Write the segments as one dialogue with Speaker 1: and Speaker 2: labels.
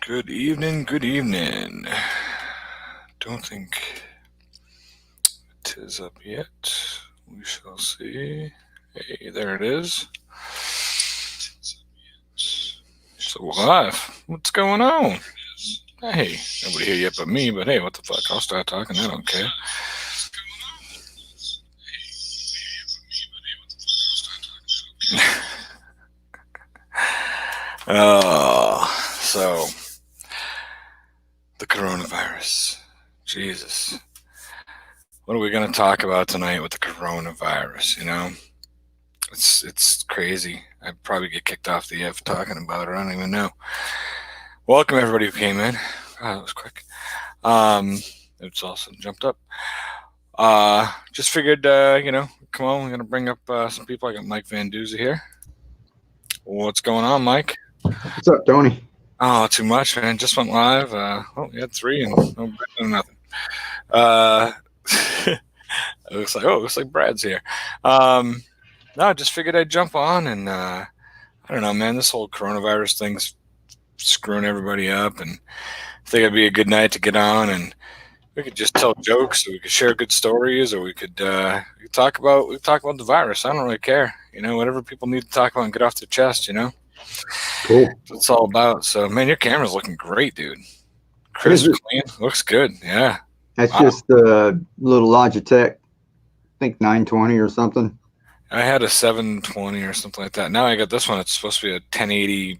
Speaker 1: Good evening, good evening. Don't think it is up yet. We shall see. Hey, there it is. So live. What's going on? Hey, nobody here yet but me, but hey, what the fuck? I'll start talking. I don't care. So the coronavirus. Jesus. What are we going to talk about tonight with the coronavirus, It's crazy. I'd probably get kicked off the air for talking about it. I don't even know. Welcome everybody who came in. Wow, that was quick. It's also jumped up. Just figured, come on, we're gonna bring up some people. I got Mike Van Duzer here. What's going on, Mike?
Speaker 2: What's up, Tony?
Speaker 1: Oh, too much, man. Just went live. We had 3 and no nothing. It looks like Brad's here. No, I just figured I'd jump on and I don't know, man. This whole coronavirus thing's screwing everybody up, and I think it'd be a good night to get on and we could just tell jokes, or we could share good stories, or we could talk about the virus. I don't really care, whatever people need to talk about and get off their chest,
Speaker 2: Cool.
Speaker 1: That's what it's all about. So, man, your camera's looking great, dude. Crisp, clean, looks good. Yeah.
Speaker 2: That's just the little Logitech, I think 920 or something.
Speaker 1: I had a 720 or something like that. Now I got this one. It's supposed to be a 1080.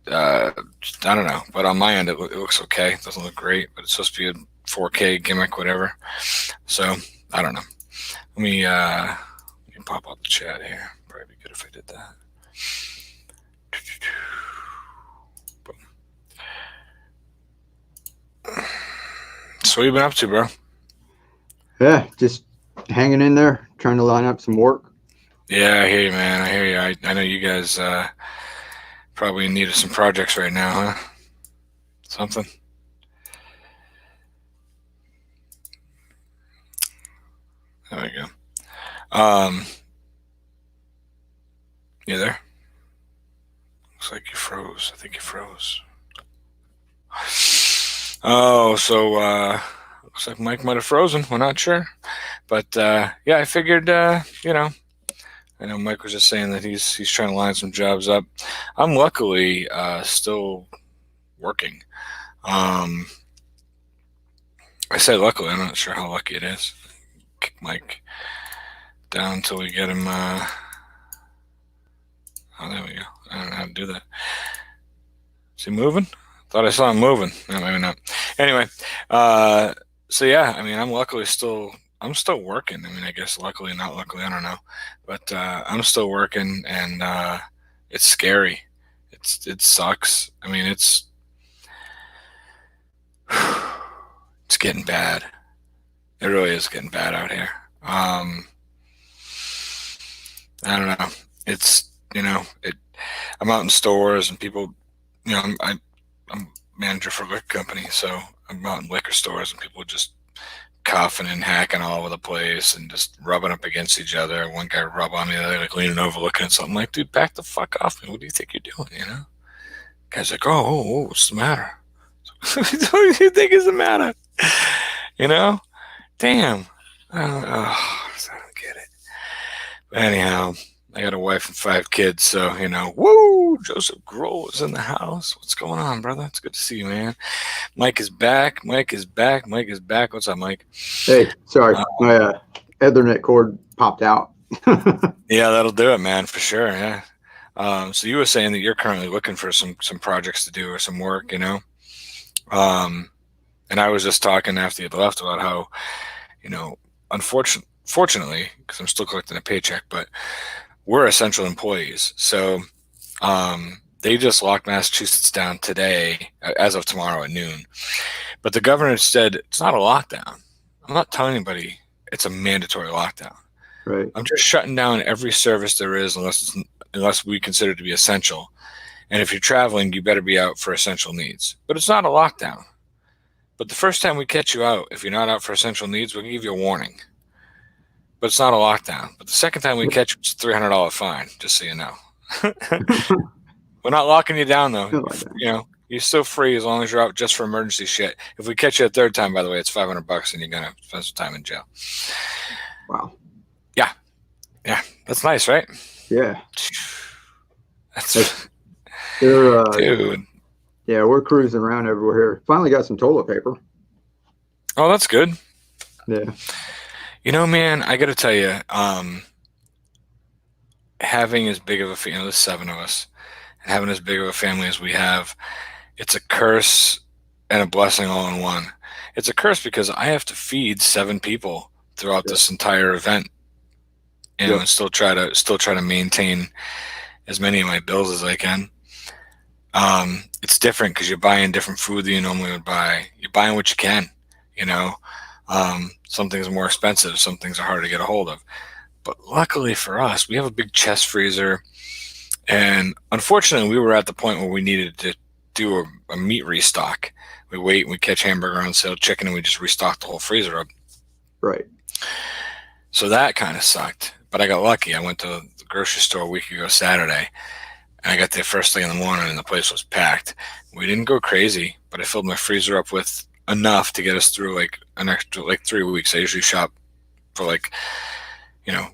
Speaker 1: I don't know, but on my end it looks okay. It doesn't look great, but it's supposed to be a 4K gimmick, whatever. So I don't know. Let me pop up the chat here. Probably be good if I did that. So what have you been up to, bro?
Speaker 2: Yeah, just hanging in there, trying to line up some work.
Speaker 1: Yeah, I hear you, man. I hear you. I know you guys probably in need of some projects right now, huh? Something. There we go. You there? Looks like you froze. I think you froze. Oh, so looks like Mike might have frozen. We're not sure, but yeah, I figured. I know Mike was just saying that he's trying to line some jobs up. I'm luckily still working. I say luckily. I'm not sure how lucky it is. Kick Mike down until we get him. Oh, there we go. I don't know how to do that. Is he moving? Thought I saw him moving. No, maybe not. Anyway, so yeah, I mean, I'm still working. I mean, I guess luckily, not luckily, I don't know, but I'm still working, and it's scary. It sucks. I mean, it's getting bad. It really is getting bad out here. I don't know. It's I'm out in stores and people, I'm manager for a liquor company, so I'm out in liquor stores and people just coughing and hacking all over the place and just rubbing up against each other. One guy rub on me, the other like leaning over looking at something, like, dude, back the fuck off me. What do you think you're doing, Guy's like, oh, what's the matter? What do you think is the matter? Damn. I don't get it. But anyhow, I got a wife and 5 kids, so, woo, Joseph Grohl is in the house. What's going on, brother? It's good to see you, man. Mike is back. What's up, Mike?
Speaker 2: Hey, sorry, my Ethernet cord popped out.
Speaker 1: Yeah, that'll do it, man, for sure, yeah. So you were saying that you're currently looking for some projects to do or some work, and I was just talking after you left about how, unfortunately, because I'm still collecting a paycheck, but we're essential employees. So they just locked Massachusetts down today, as of tomorrow at noon. But the governor said it's not a lockdown. I'm not telling anybody it's a mandatory lockdown.
Speaker 2: Right.
Speaker 1: I'm just shutting down every service there is unless we consider it to be essential. And if you're traveling, you better be out for essential needs. But it's not a lockdown. But the first time we catch you out, if you're not out for essential needs, we'll give you a warning. But it's not a lockdown. But the second time we catch you, it's a $300 fine, just so you know. We're not locking you down, though. You're still free as long as you're out just for emergency shit. If we catch you a third time, by the way, it's $500 and you're gonna spend some time in jail.
Speaker 2: Wow.
Speaker 1: Yeah, yeah, that's nice, right?
Speaker 2: Yeah.
Speaker 1: That's
Speaker 2: They're
Speaker 1: dude.
Speaker 2: yeah, we're cruising around everywhere here. Finally got some toilet paper.
Speaker 1: Oh, that's good.
Speaker 2: Yeah.
Speaker 1: You know, man, I gotta tell you, having as big of a family, there's 7 of us, and having as big of a family as we have, it's a curse and a blessing all in one. It's a curse because I have to feed 7 people throughout
Speaker 2: Yeah.
Speaker 1: this entire event,
Speaker 2: Yep.
Speaker 1: and still try to maintain as many of my bills as I can. It's different because you're buying different food than you normally would buy. You're buying what you can, you know. Some things are more expensive, some things are harder to get a hold of. But luckily for us, we have a big chest freezer, and unfortunately, we were at the point where we needed to do a meat restock. We wait and we catch hamburger on sale, chicken, and we just restock the whole freezer up.
Speaker 2: Right.
Speaker 1: So that kind of sucked. But I got lucky. I went to the grocery store a week ago Saturday, and I got there first thing in the morning, and the place was packed. We didn't go crazy, but I filled my freezer up with enough to get us through like an extra 3 weeks. I usually shop for you know,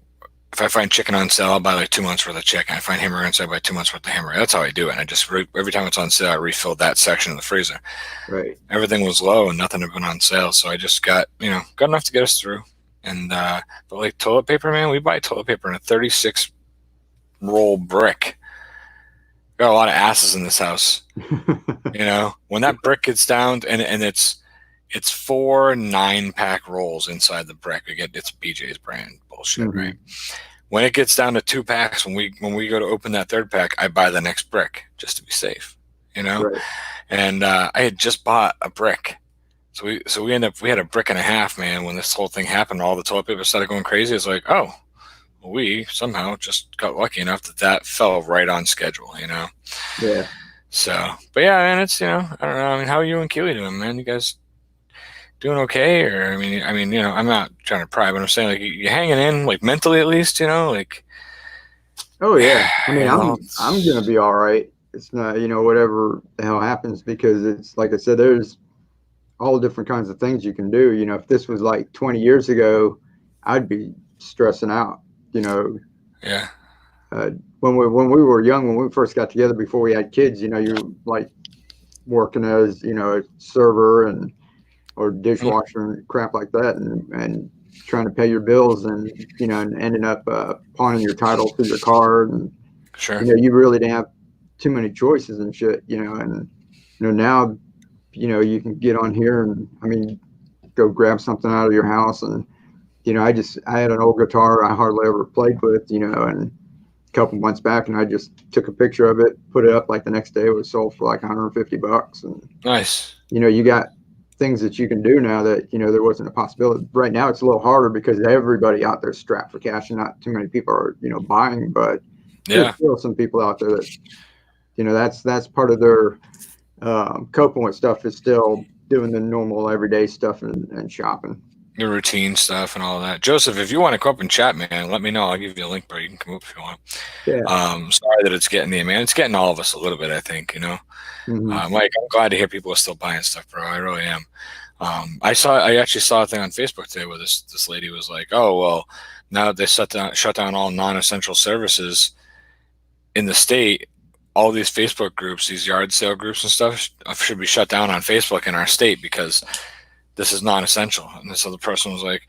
Speaker 1: if I find chicken on sale, I'll buy like 2 months worth of chicken. I find hamburger on sale, I buy 2 months worth of hamburger. That's how I do it. And I just every time it's on sale, I refilled that section of the freezer.
Speaker 2: Right.
Speaker 1: Everything was low and nothing had been on sale, so I just got enough to get us through. And but like toilet paper, man, we buy toilet paper in a 36 roll brick. Got a lot of asses in this house. When that brick gets down, and it's 4 9-pack rolls inside the brick. It's BJ's brand bullshit,
Speaker 2: Mhm.
Speaker 1: right? When it gets down to 2 packs, when we go to open that 3rd pack, I buy the next brick just to be safe,
Speaker 2: Right.
Speaker 1: And I had just bought a brick, so we had a brick and a half, man. When this whole thing happened, all the toilet paper started going crazy. It's like, oh, well, we somehow just got lucky enough that fell right on schedule,
Speaker 2: Yeah.
Speaker 1: So, but yeah, man, it's I don't know. I mean, how are you and Keely doing, man? You guys doing okay? Or I'm not trying to pry, but I'm saying like you hanging in, like mentally at least, like.
Speaker 2: Oh yeah. I mean, I'm
Speaker 1: It's-
Speaker 2: gonna be all right. It's not, whatever the hell happens, because it's like I said, there's all different kinds of things you can do. If this was like 20 years ago, I'd be stressing out.
Speaker 1: yeah,
Speaker 2: When we were young, when we first got together before we had kids, you're like working as a server and or dishwasher and crap like that, and trying to pay your bills, and ending up pawning your title to your car, and
Speaker 1: sure,
Speaker 2: you really didn't have too many choices and shit, and now you can get on here and I mean go grab something out of your house, and I had an old guitar I hardly ever played with, and a couple months back, and I just took a picture of it, put it up like the next day. It was sold for like $150, and
Speaker 1: nice.
Speaker 2: you got things that you can do now that there wasn't a possibility. Right now it's a little harder because everybody out there is strapped for cash, and not too many people are buying, but there's
Speaker 1: Yeah,
Speaker 2: still some people out there that that's part of their coping with stuff, is still doing the normal everyday stuff and shopping.
Speaker 1: your routine stuff and all that. Joseph, if you want to come up and chat, man, let me know. I'll give you a link, bro. You can come up if you want.
Speaker 2: Yeah.
Speaker 1: Sorry that it's getting man. It's getting all of us a little bit, I think.
Speaker 2: Mm-hmm.
Speaker 1: Like, I'm glad to hear people are still buying stuff, bro. I really am. I actually saw a thing on Facebook today where this lady was like, "Oh well, now that they shut down all non-essential services in the state, all these Facebook groups, these yard sale groups and stuff, should be shut down on Facebook in our state because this is non-essential." And this other person was like,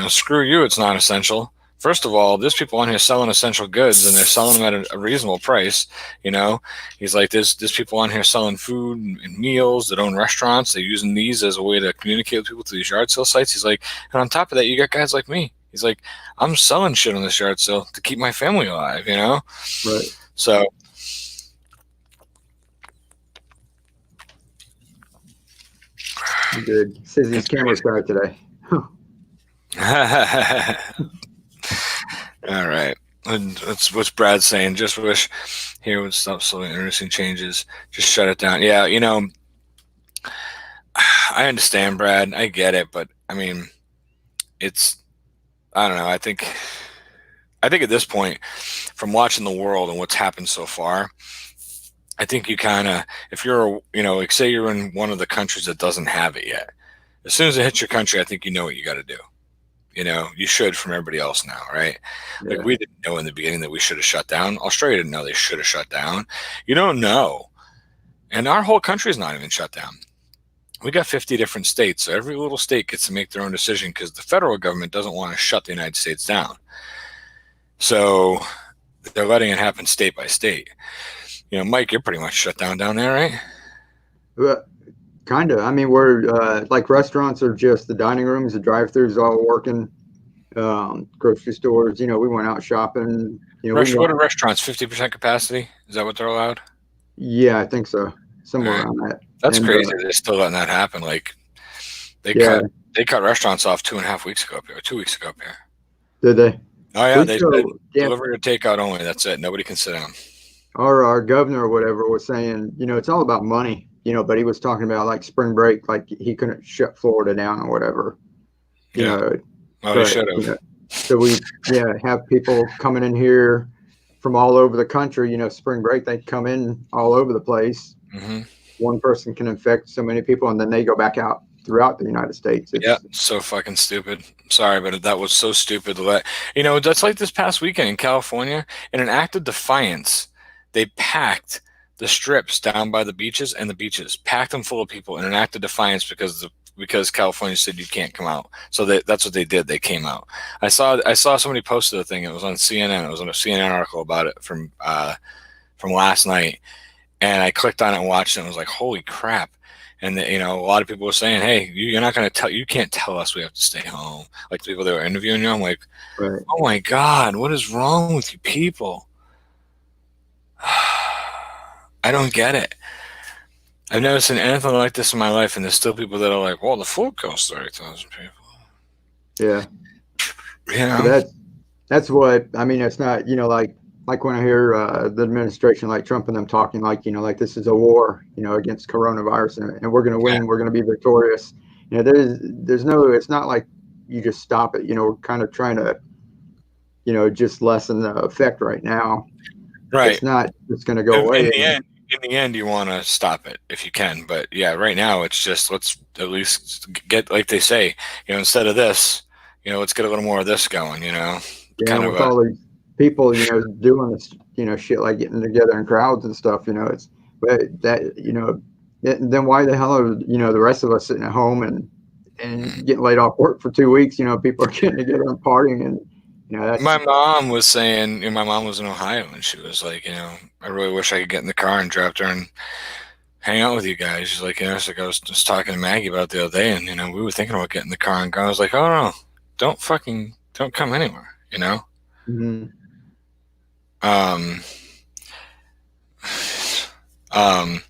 Speaker 1: "Screw you, it's non-essential. First of all, there's people on here selling essential goods, and they're selling them at a reasonable price. He's like, there's people on here selling food and meals that own restaurants. They're using these as a way to communicate with people through these yard sale sites." He's like, and on top of that, you got guys like me. He's like, I'm selling shit on this yard sale to keep my family alive.
Speaker 2: Right.
Speaker 1: So
Speaker 2: Good. Says his camera died today.
Speaker 1: all right. And that's what's Brad saying. Just wish here would stop slowly introducing changes. Just shut it down. Yeah, I understand, Brad. I get it, but I mean, I don't know. I think at this point, from watching the world and what's happened so far, I think you kind of, if you're, like say you're in one of the countries that doesn't have it yet, as soon as it hits your country, I think you know what you got to do. You should from everybody else now, right? Like
Speaker 2: Yeah.
Speaker 1: we didn't know in the beginning that we should have shut down. Australia didn't know they should have shut down. You don't know. And our whole country is not even shut down. We got 50 different states, so every little state gets to make their own decision because the federal government doesn't want to shut the United States down. So they're letting it happen state by state. Mike, you're pretty much shut down there, right?
Speaker 2: But kind of. I mean, we're like restaurants are just the dining rooms, the drive-throughs all working. Grocery stores, we went out shopping. We can go
Speaker 1: What are
Speaker 2: out.
Speaker 1: restaurants? 50% capacity? Is that what they're allowed?
Speaker 2: Yeah, I think so.
Speaker 1: All
Speaker 2: Somewhere
Speaker 1: right.
Speaker 2: around that.
Speaker 1: That's
Speaker 2: And
Speaker 1: crazy. They're still letting that happen. Like they
Speaker 2: yeah,
Speaker 1: cut they cut restaurants off 2.5 weeks ago up here, 2 weeks ago up here.
Speaker 2: did they?
Speaker 1: Oh yeah,
Speaker 2: We
Speaker 1: they said
Speaker 2: still, yeah.
Speaker 1: delivery or takeout only. That's it. Nobody can sit down.
Speaker 2: Our governor or whatever was saying, it's all about money, but he was talking about like spring break, like he couldn't shut Florida down or whatever, you
Speaker 1: Yeah.
Speaker 2: know.
Speaker 1: Well, he
Speaker 2: But
Speaker 1: should have.
Speaker 2: so we have people coming in here from all over the country. Spring break they come in all over the place.
Speaker 1: Hmm.
Speaker 2: One person can infect so many people, and then they go back out throughout the United States.
Speaker 1: Yeah,
Speaker 2: It's
Speaker 1: so fucking stupid. Sorry, but that was so stupid to let. That's like this past weekend in California. In an act of defiance, they packed the strips down by the beaches and the beaches, packed them full of people in an act of defiance because California said you can't come out. So that's what they did. They came out. I saw somebody posted a thing. It was on CNN. It was on a CNN article about it from last night, and I clicked on it and watched it. And I was like, holy crap. And a lot of people were saying, "Hey, you're not going to you can't tell us we have to stay home." Like the people that were interviewing you, I'm like,
Speaker 2: right.
Speaker 1: "Oh my God, what is wrong with you people?" I don't get it. I've never seen anything like this in my life, and there's still people that are like, "Well, the flu kills 30,000 people."
Speaker 2: Yeah.
Speaker 1: You
Speaker 2: But
Speaker 1: know?
Speaker 2: that's what I mean. It's not, like when I hear the administration, like Trump and them talking, like like this is a war, against coronavirus, and we're going to
Speaker 1: Yeah.
Speaker 2: win, we're going to be victorious. There's no, it's not like you just stop it. We're kind of trying to, just lessen the effect right now.
Speaker 1: Right.
Speaker 2: It's not, it's going to go
Speaker 1: In
Speaker 2: away.
Speaker 1: the end, you want to stop it if you can. But yeah, right now it's just let's at least get, like they say, instead of this, let's get a little more of this going.
Speaker 2: Yeah,
Speaker 1: Kind
Speaker 2: and
Speaker 1: of
Speaker 2: with
Speaker 1: a
Speaker 2: all these people, doing this, shit like getting together in crowds and stuff, it's but that, then why the hell are the rest of us sitting at home and getting laid off work for 2 weeks? People are getting together and partying, and
Speaker 1: My
Speaker 2: that's
Speaker 1: mom was saying, my mom was in Ohio, and she was like, I really wish I could get in the car and drive there and hang out with you guys. She's like, it's like I was just talking to Maggie about it the other day, and we were thinking about getting in the car and going. I was like, oh no, don't come anywhere.
Speaker 2: mhm.
Speaker 1: Um, um,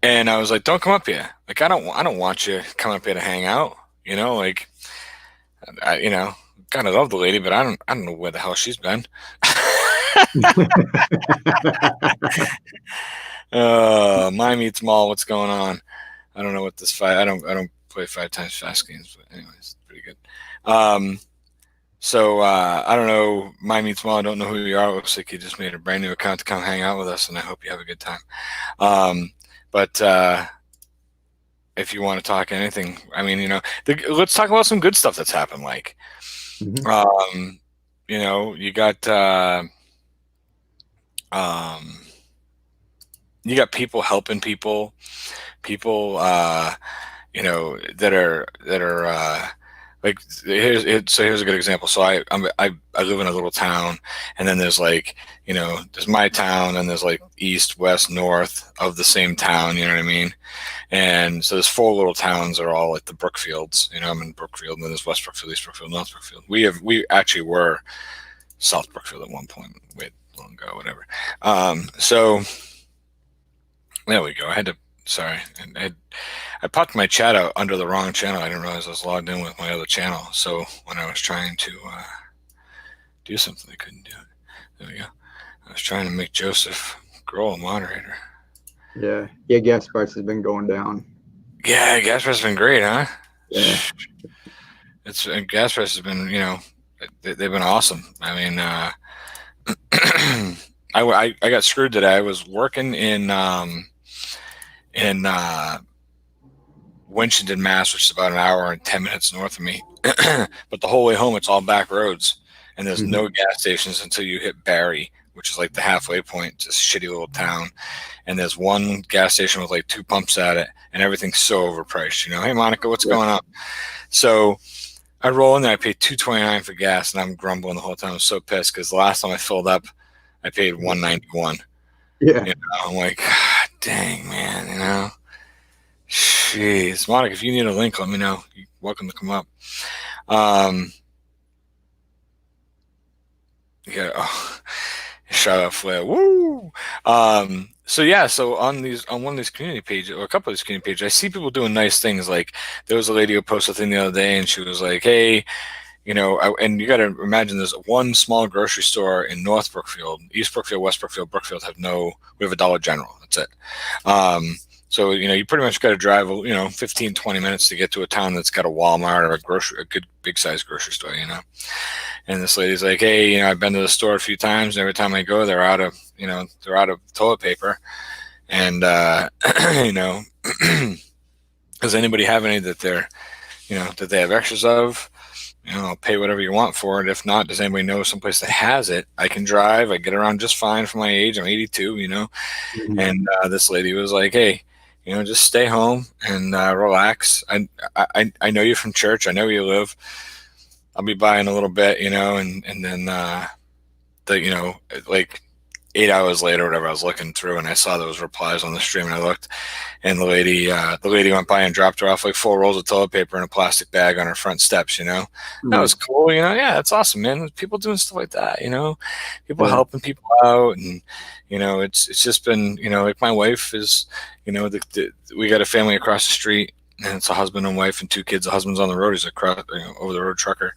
Speaker 1: and I was like, don't come up here. Like, I don't want you coming up here to hang out. Like, kind of love the lady, but I don't know where the hell she's been. Mine meets mall. What's going on? I don't know what this five. I don't play 5 times fast games, but anyways, it's pretty good. So I don't know. Mine meets mall. I don't know who you are. It looks like you just made a brand new account to come hang out with us, and I hope you have a good time. But if you want to talk anything, I mean, let's talk about some good stuff that's happened. Like,
Speaker 2: Mhm.
Speaker 1: you got. Um, you got people helping people that are like here's a good example. So I live in a little town, and then there's like there's my town, and there's like east, west, north of the same town, you know what I mean? And so there's 4 little towns that are all like the Brookfields. I'm in Brookfield, and then there's West Brookfield, East Brookfield, North Brookfield. We actually were South Brookfield at one point, way long ago, whatever. So there we go. I had to. Sorry, I popped my chat out under the wrong channel. I didn't realize I was logged in with my other channel. So when I was trying to do something, I couldn't do it. There we go. I was trying to make Joseph Grohl a moderator.
Speaker 2: Yeah, yeah, gas prices have been going down.
Speaker 1: Yeah, gas prices have been great, huh?
Speaker 2: Yeah,
Speaker 1: Gas prices have been, they've been awesome. I mean, I got screwed today. I was working in Winchendon, Mass, which is about an hour and 10 minutes north of me. But the whole way home, it's all back roads, and there's
Speaker 2: Mm-hmm.
Speaker 1: no gas stations until you hit Barry, which is like the halfway point. Just a shitty little town, and there's one gas station with like 2 pumps at it, and everything's so overpriced. Hey, Monica, what's
Speaker 2: Yeah.
Speaker 1: going on? So I roll in there. I paid $2.29 for gas, and I'm grumbling the whole time. I'm so pissed because the last time I filled up, I paid $1.91.
Speaker 2: Yeah.
Speaker 1: I'm like, God, dang, man. Jeez, Monica, if you need a link, let me know. You're welcome to come up. Yeah. Oh, shout out Flair. Woo. So yeah, so on one of these community pages, or a couple of these community pages, I see people doing nice things. Like there was a lady who posted a thing the other day, and she was like, "Hey, and you got to imagine there's one small grocery store in North Brookfield, East Brookfield, West Brookfield. Brookfield we have a Dollar General. That's it. So you pretty much got to drive 15, 20 minutes to get to a town that's got a Walmart or a good big size grocery store. And this lady's like, "Hey, I've been to the store a few times, and every time I go, they're out of toilet paper, and does anybody have any that that they have extras of? I'll pay whatever you want for it. If not, does anybody know someplace that has it? I can drive. I get around just fine for my age. I'm 82,
Speaker 2: Mm-hmm.
Speaker 1: And this lady was like, "Hey, just stay home and relax. I know you from church. I know where you live. I'll be by in a little bit, and then like 8 hours later, or whatever, I was looking through and I saw those replies on the stream, and I looked, and the lady went by and dropped her off like 4 rolls of toilet paper in a plastic bag on her front steps. That was cool. Yeah, that's awesome, man. People doing stuff like that. People
Speaker 2: Yeah.
Speaker 1: helping people out, and it's just been like my wife is, we got a family across the street. And it's a husband and wife and 2 kids. The husband's on the road. He's a over the road trucker,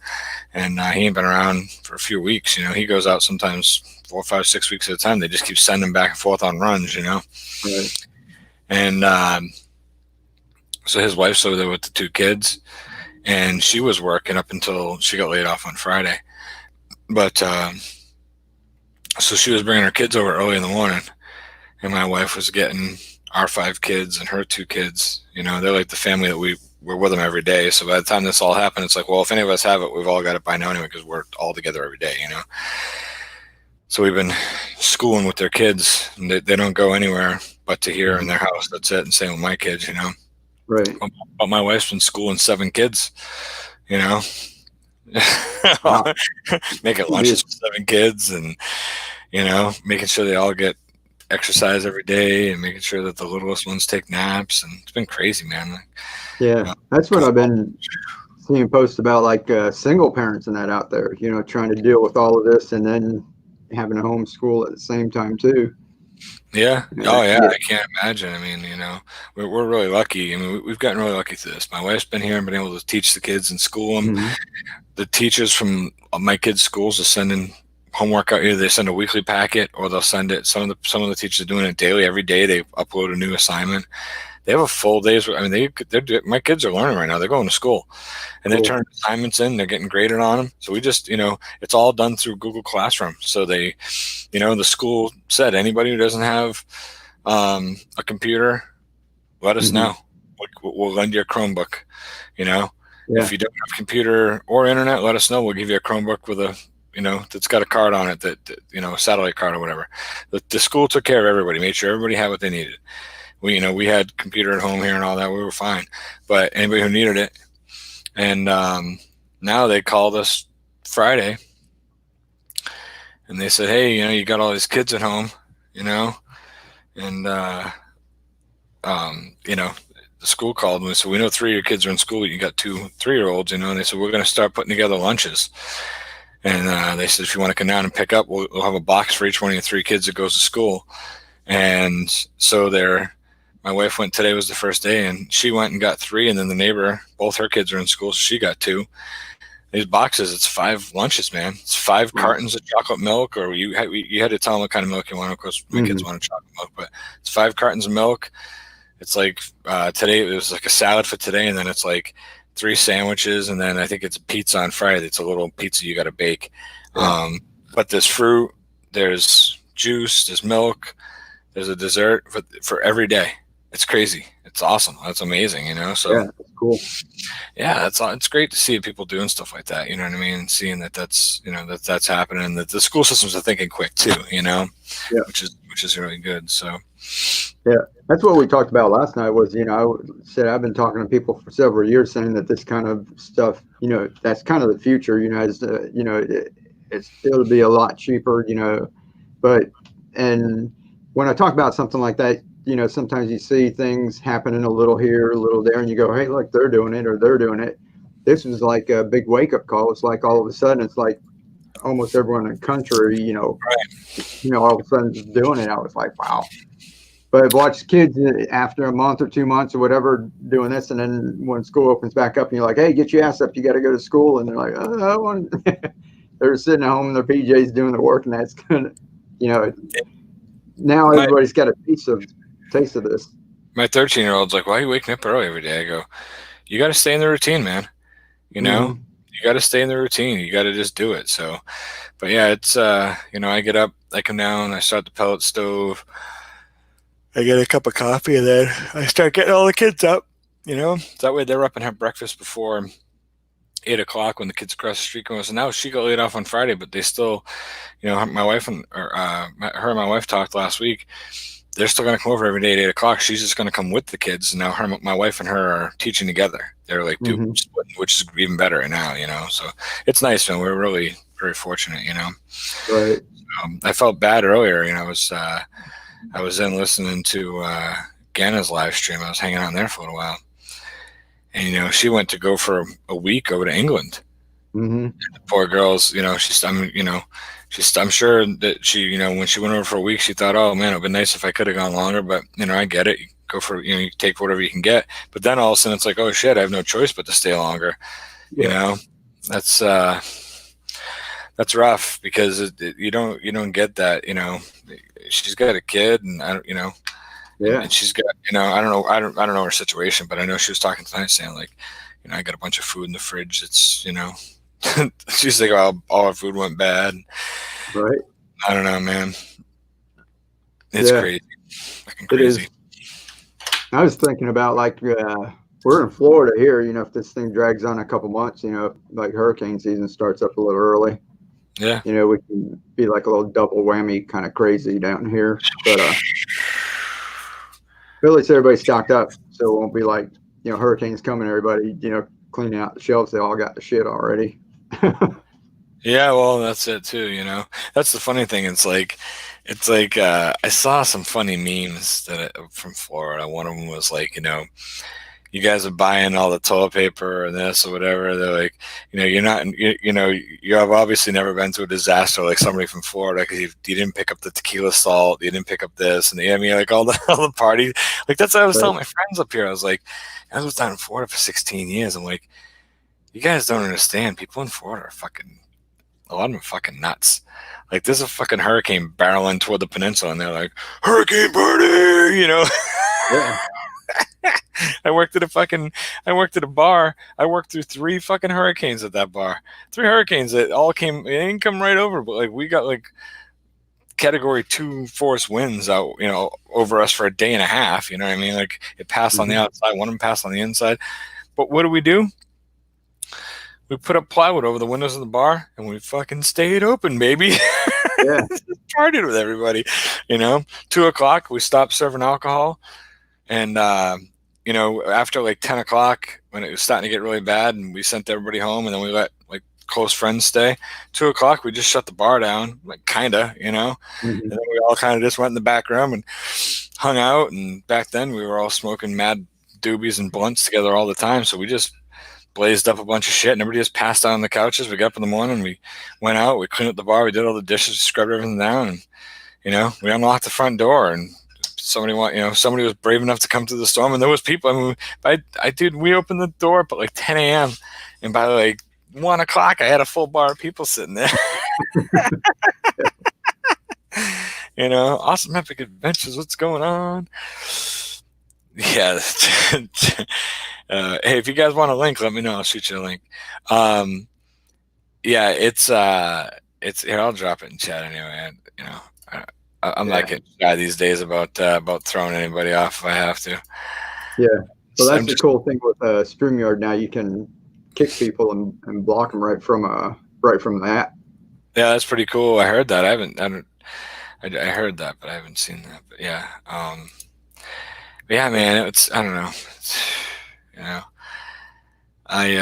Speaker 1: and he ain't been around for a few weeks. He goes out sometimes 4, 5, 6 weeks at a time. They just keep sending him back and forth on runs.
Speaker 2: Right.
Speaker 1: And so his wife's over there with the 2 kids, and she was working up until she got laid off on Friday. But so she was bringing her kids over early in the morning, and my wife was getting our 5 kids and her 2 kids. They're like the family that we're with them every day. So by the time this all happened, it's like, well, if any of us have it, we've all got it by now anyway, because we're all together every day. So we've been schooling with their kids, and they don't go anywhere but to here in their house. That's it. And same with my kids.
Speaker 2: Right.
Speaker 1: But my wife's been schooling 7 kids.
Speaker 2: Wow.
Speaker 1: Making lunches for 7 kids, and making sure they all get exercise every day, and making sure that the littlest ones take naps. And it's been crazy, man.
Speaker 2: Yeah. That's what I've been seeing posts about, like single parents and that out there, trying to deal with all of this and then having a homeschool at the same time too.
Speaker 1: Yeah. Oh, yeah. I can't imagine. I mean, we're really lucky. I mean, we've gotten really lucky through this. My wife's been here and been able to teach the kids and school them.
Speaker 2: Mm-hmm.
Speaker 1: The teachers from my kids' schools are sending homework out. Either they send a weekly packet, or they'll send it. Some of the teachers are doing it daily. Every day they upload a new assignment. They have a full day's. I mean, my kids are learning right now. They're going to school, and they turn assignments in. They're getting graded on them. So we just, it's all done through Google Classroom. So they, the school said, anybody who doesn't have a computer, let us know. We'll lend you a Chromebook. If you don't have computer or internet, let us know. We'll give you a Chromebook with a, that's got a card on it, that a satellite card or whatever. The school took care of everybody, made sure everybody had what they needed. We had computer at home here and all that. We were fine. But anybody who needed it, and now they called us Friday, and they said, "Hey, you got all these kids at home, and the school called and they said, we know 3 of your kids are in school. You got 2 3-year-olds, and they said, we're going to start putting together lunches." And they said, if you want to come down and pick up, we'll have a box for each one of your 3 kids that goes to school. And so my wife went, today was the first day, and she went and got 3, and then the neighbor, both her kids are in school, so she got 2. These boxes, it's 5 lunches, man. It's 5 cartons of chocolate milk, or you had to tell them what kind of milk you want. Of course, my kids wanted chocolate milk, but it's 5 cartons of milk. It's like today, it was like a salad for today, and then it's like 3 sandwiches, and then I think it's pizza on Friday. It's a little pizza you got to bake. But there's fruit, there's juice, there's milk, there's a dessert for every day. It's crazy. It's awesome. That's amazing, you know. So
Speaker 2: Yeah, that's cool.
Speaker 1: yeah, it's great to see people doing stuff like that. You know what I mean? Seeing that that's that's happening, and that the school systems are thinking quick too. You know,
Speaker 2: Yeah.
Speaker 1: which is really good. So
Speaker 2: Yeah, that's what we talked about last night. Was I said I've been talking to people for several years saying that this kind of stuff, that's kind of the future. It'll be a lot cheaper. But and when I talk about something like that, sometimes you see things happening a little here, a little there, and you go, hey, look, they're doing it or they're doing it. This was like a big wake up call. It's like all of a sudden, it's like almost everyone in the country, all of a sudden is doing it. I was like, wow. But I've watched kids after a month or 2 months or whatever doing this, and then when school opens back up, and you're like, "Hey, get your ass up! You got to go to school." And they're like, "Oh, I want." They're sitting at home in their PJs doing their work, and that's gonna, you know, now
Speaker 1: my
Speaker 2: everybody's got a taste of this.
Speaker 1: my 13-year-old's like, "Why are you waking up early every day?" I go, "You got to stay in the routine, man. You know,
Speaker 2: Mm-hmm.
Speaker 1: you got to stay in the routine. You got to just do it." So, but yeah, it's I get up, I come down, I start the pellet stove, I get a cup of coffee, and then I start getting all the kids up. That way they're up and have breakfast before 8 o'clock when the kids across the street go. So now she got laid off on Friday, but they still, my wife her and my wife talked last week. They're still going to come over every day at 8 o'clock. She's just going to come with the kids. Now my wife and her are teaching together. They're like
Speaker 2: Mm-hmm.
Speaker 1: splitting, which is even better now. So it's nice, man. We're really very fortunate.
Speaker 2: Right.
Speaker 1: I felt bad earlier. I was in listening to Ganna's live stream. I was hanging out there for a little while, and she went to go for a week over to England.
Speaker 2: Mm-hmm.
Speaker 1: The poor girl's, I'm sure that she, when she went over for a week, she thought, oh man, it'd been nice if I could have gone longer. But I get it. You go for, you take whatever you can get. But then all of a sudden, it's like, oh shit, I have no choice but to stay longer.
Speaker 2: Yeah.
Speaker 1: That's rough because you don't get that. She's got a kid, and I don't,
Speaker 2: Yeah.
Speaker 1: and she's got, I don't know her situation, but I know she was talking tonight saying like, I got a bunch of food in the fridge. It's, she's like, all our food went bad.
Speaker 2: Right.
Speaker 1: I don't know, man. It's
Speaker 2: Yeah.
Speaker 1: crazy. Fucking
Speaker 2: It
Speaker 1: crazy.
Speaker 2: is. I was thinking about we're in Florida here. If this thing drags on a couple months, like hurricane season starts up a little early.
Speaker 1: Yeah.
Speaker 2: We can be like a little double whammy kind of crazy down here. But at least everybody's stocked up, so it won't be like, hurricanes coming, everybody, cleaning out the shelves. They all got the shit already.
Speaker 1: Yeah, well, that's it too. That's the funny thing. It's like I saw some funny memes from Florida. One of them was like, you guys are buying all the toilet paper and this or whatever. They're like, you're not, you have obviously never been to a disaster like somebody from Florida because you didn't pick up the tequila salt, you didn't pick up this, and like all the parties. Like that's what I was telling my friends up here. I was like, I was down in Florida for 16 years. I'm like, you guys don't understand. People in Florida are a lot of them are fucking nuts. Like there's a fucking hurricane barreling toward the peninsula, and they're like, hurricane party,
Speaker 2: Yeah.
Speaker 1: I worked at a bar. I worked through 3 fucking hurricanes at that bar. 3 hurricanes that all came, they didn't come right over, but like we got like category 2 force winds out, over us for a day and a half. You know what I mean? Like it passed on the outside, one of them passed on the inside. But what do? We put up plywood over the windows of the bar and we fucking stayed open, baby.
Speaker 2: Yeah.
Speaker 1: Partied with everybody, 2 o'clock, we stopped serving alcohol. And, after like 10 o'clock, when it was starting to get really bad, and we sent everybody home, and then we let like close friends stay. 2 o'clock, we just shut the bar down, like kinda, and then we all kind of just went in the back room and hung out. And back then, we were all smoking mad doobies and blunts together all the time, so we just blazed up a bunch of shit, and everybody just passed out on the couches. We got up in the morning, we went out, we cleaned up the bar, we did all the dishes, scrubbed everything down, and we unlocked the front door, and somebody was brave enough to come through the storm, and there was people. I mean, we opened the door at like 10 a.m. and by like 1 o'clock, I had a full bar of people sitting there. Awesome epic adventures. What's going on? Yeah. Hey, if you guys want a link, let me know. I'll shoot you a link. Yeah, it's here. I'll drop it in chat anyway. I'm not
Speaker 2: Yeah.
Speaker 1: getting shy these days about throwing anybody off if I have to.
Speaker 2: Yeah. Well,
Speaker 1: I'm
Speaker 2: that's the
Speaker 1: just
Speaker 2: cool thing with StreamYard now. You can kick people and block them right from that.
Speaker 1: yeah, that's pretty cool. I heard that. I don't, I heard that, but I haven't seen that. But yeah, but yeah, man, it's I don't know. You know, I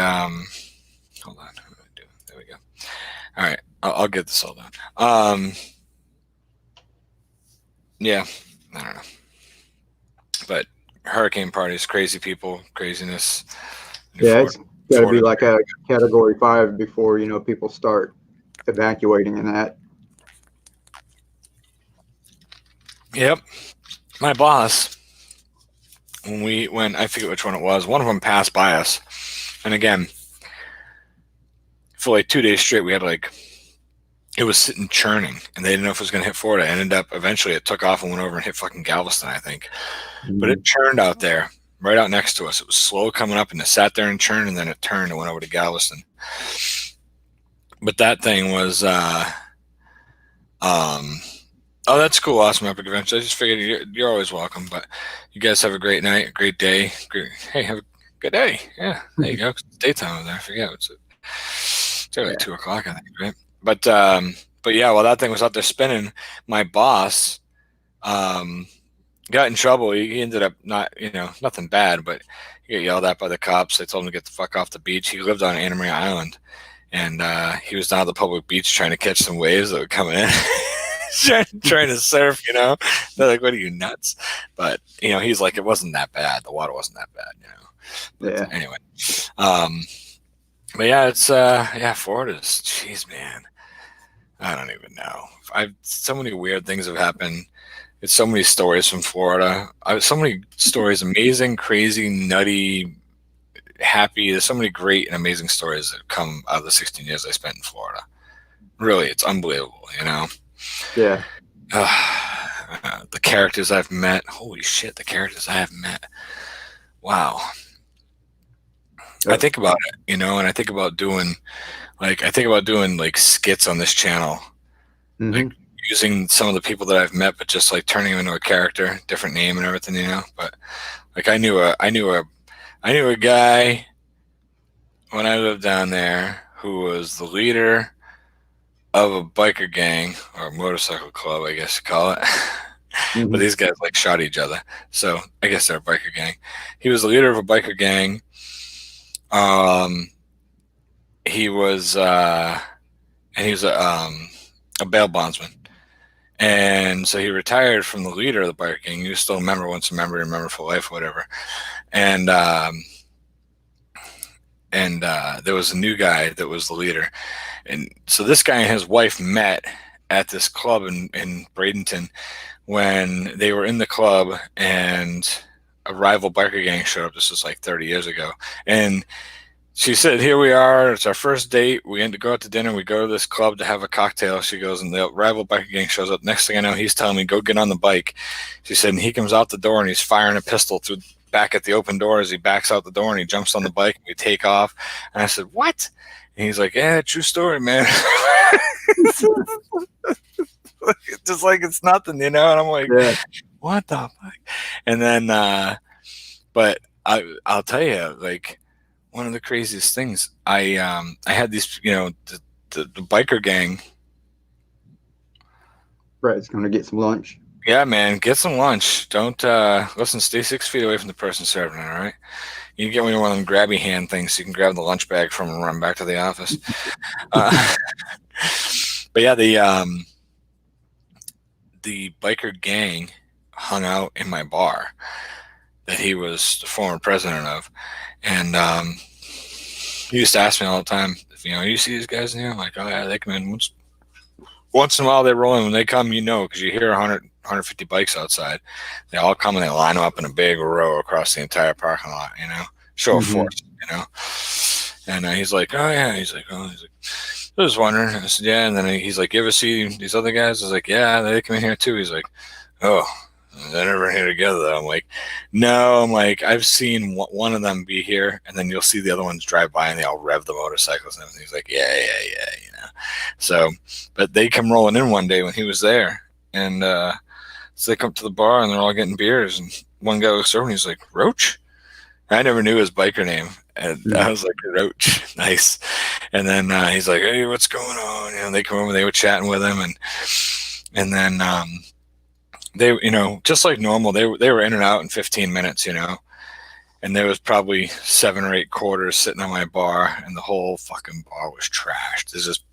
Speaker 1: hold on. What am I doing? There we go. All right, I'll get this all done. Yeah, I don't know, but hurricane parties, crazy people, craziness. New
Speaker 2: Yeah, it's
Speaker 1: Florida,
Speaker 2: got to be
Speaker 1: Florida's
Speaker 2: like
Speaker 1: crazy.
Speaker 2: a category 5 before people start evacuating in that.
Speaker 1: Yep, my boss. When I forget which one it was, one of them passed by us, and again, for like 2 days straight, we had like it was sitting churning, and they didn't know if it was going to hit Florida. It ended up eventually it took off and went over and hit fucking Galveston, I think. But it
Speaker 2: Mhm.
Speaker 1: churned out there, right out next to us. It was slow coming up, and it sat there and churned, and then it turned and went over to Galveston. But that thing was, um, oh, that's cool, awesome epic adventure. I just figured you're always welcome. But you guys have a great night, a great day. Great, hey, have a good day. Yeah, there you go. It's daytime over there. I forget. It's like
Speaker 2: Yeah.
Speaker 1: 2 o'clock, I think, right? But yeah, while that thing was out there spinning, my boss um, got in trouble. He ended up not, nothing bad, but he got yelled at by the cops. They told him to get the fuck off the beach. He lived on Anna Maria Island, and he was down at the public beach trying to catch some waves that were coming in. trying to surf, They're like, "What are you, nuts?" But he's like, "It wasn't that bad. The water wasn't that bad." But
Speaker 2: Yeah.
Speaker 1: anyway, um, but yeah, it's yeah, Florida's. Jeez, man, I don't even know. I've so many weird things have happened. It's so many stories from Florida. So many stories, amazing, crazy, nutty, happy. There's so many great and amazing stories that come out of the 16 years I spent in Florida. Really, it's unbelievable.
Speaker 2: Yeah.
Speaker 1: The characters I've met. Holy shit, the characters I have met. Wow. I
Speaker 2: Yep.
Speaker 1: think about it, and I think about doing like skits on this channel, like
Speaker 2: Hmm.
Speaker 1: using some of the people that I've met, but just like turning them into a character, different name and everything. But like I knew a guy when I lived down there who was the leader of a biker gang or a motorcycle club, I guess you call it. But
Speaker 2: Hmm.
Speaker 1: these guys like shot each other, so I guess they're a biker gang. He was the leader of a biker gang. Um, he was and he was a bail bondsman. And so he retired from the leader of the biker gang. He was still a member, once a member, remember for life, whatever. And there was a new guy that was the leader. And so this guy and his wife met at this club in Bradenton when they were in the club, and a rival biker gang showed up. This was like 30 years ago. And she said, "Here we are. It's our first date. We had to go out to dinner. We go to this club to have a cocktail." She goes, and the rival biker gang shows up. Next thing I know, he's telling me, "Go get on the bike." She said, and he comes out the door and he's firing a pistol through back at the open door as he backs out the door, and he jumps on the bike and we take off. And I said, "What?" And he's like, "Yeah, true story, man." Just like it's nothing, And I'm like,
Speaker 2: Yeah.
Speaker 1: "What the fuck?" And then, but I'll tell you, like, one of the craziest things. I had these, the biker gang.
Speaker 2: Brad's going to get some lunch.
Speaker 1: Yeah, man, get some lunch. Don't listen. Stay 6 feet away from the person serving it. All right. You can get one of them grabby hand things, so you can grab the lunch bag from and run back to the office. Uh, but yeah, the biker gang hung out in my bar that he was the former president of, and he used to ask me all the time, "You see these guys in here?" I'm like, "Oh yeah, they come in once in a while. They roll in. When they come, because you hear 100, 150 bikes outside. They all come and they line them up in a big row across the entire parking lot. Show of
Speaker 2: Hmm.
Speaker 1: force. And he's like, "Oh yeah." He's like, "I was wondering." I said, "Yeah." And then he's like, "You ever see these other guys?" I was like, "Yeah, they come in here too." He's like, "Oh, they're never here together though." I'm like, "No." I'm like, "I've seen one of them be here, and then you'll see the other ones drive by and they all rev the motorcycles and everything." He's like, "Yeah, yeah, yeah." So, but they come rolling in one day when he was there, And so they come to the bar and they're all getting beers. And one guy looks over and he's like, Roach? I never knew his biker name. And I was like, Roach, nice. And then he's like, hey, what's going on? You know, they come over, they were chatting with him, and then they, you know, just like normal, they were in and out in 15 minutes, you know, and there was probably 7 or 8 quarters sitting on my bar, and the whole fucking bar was trashed. There's just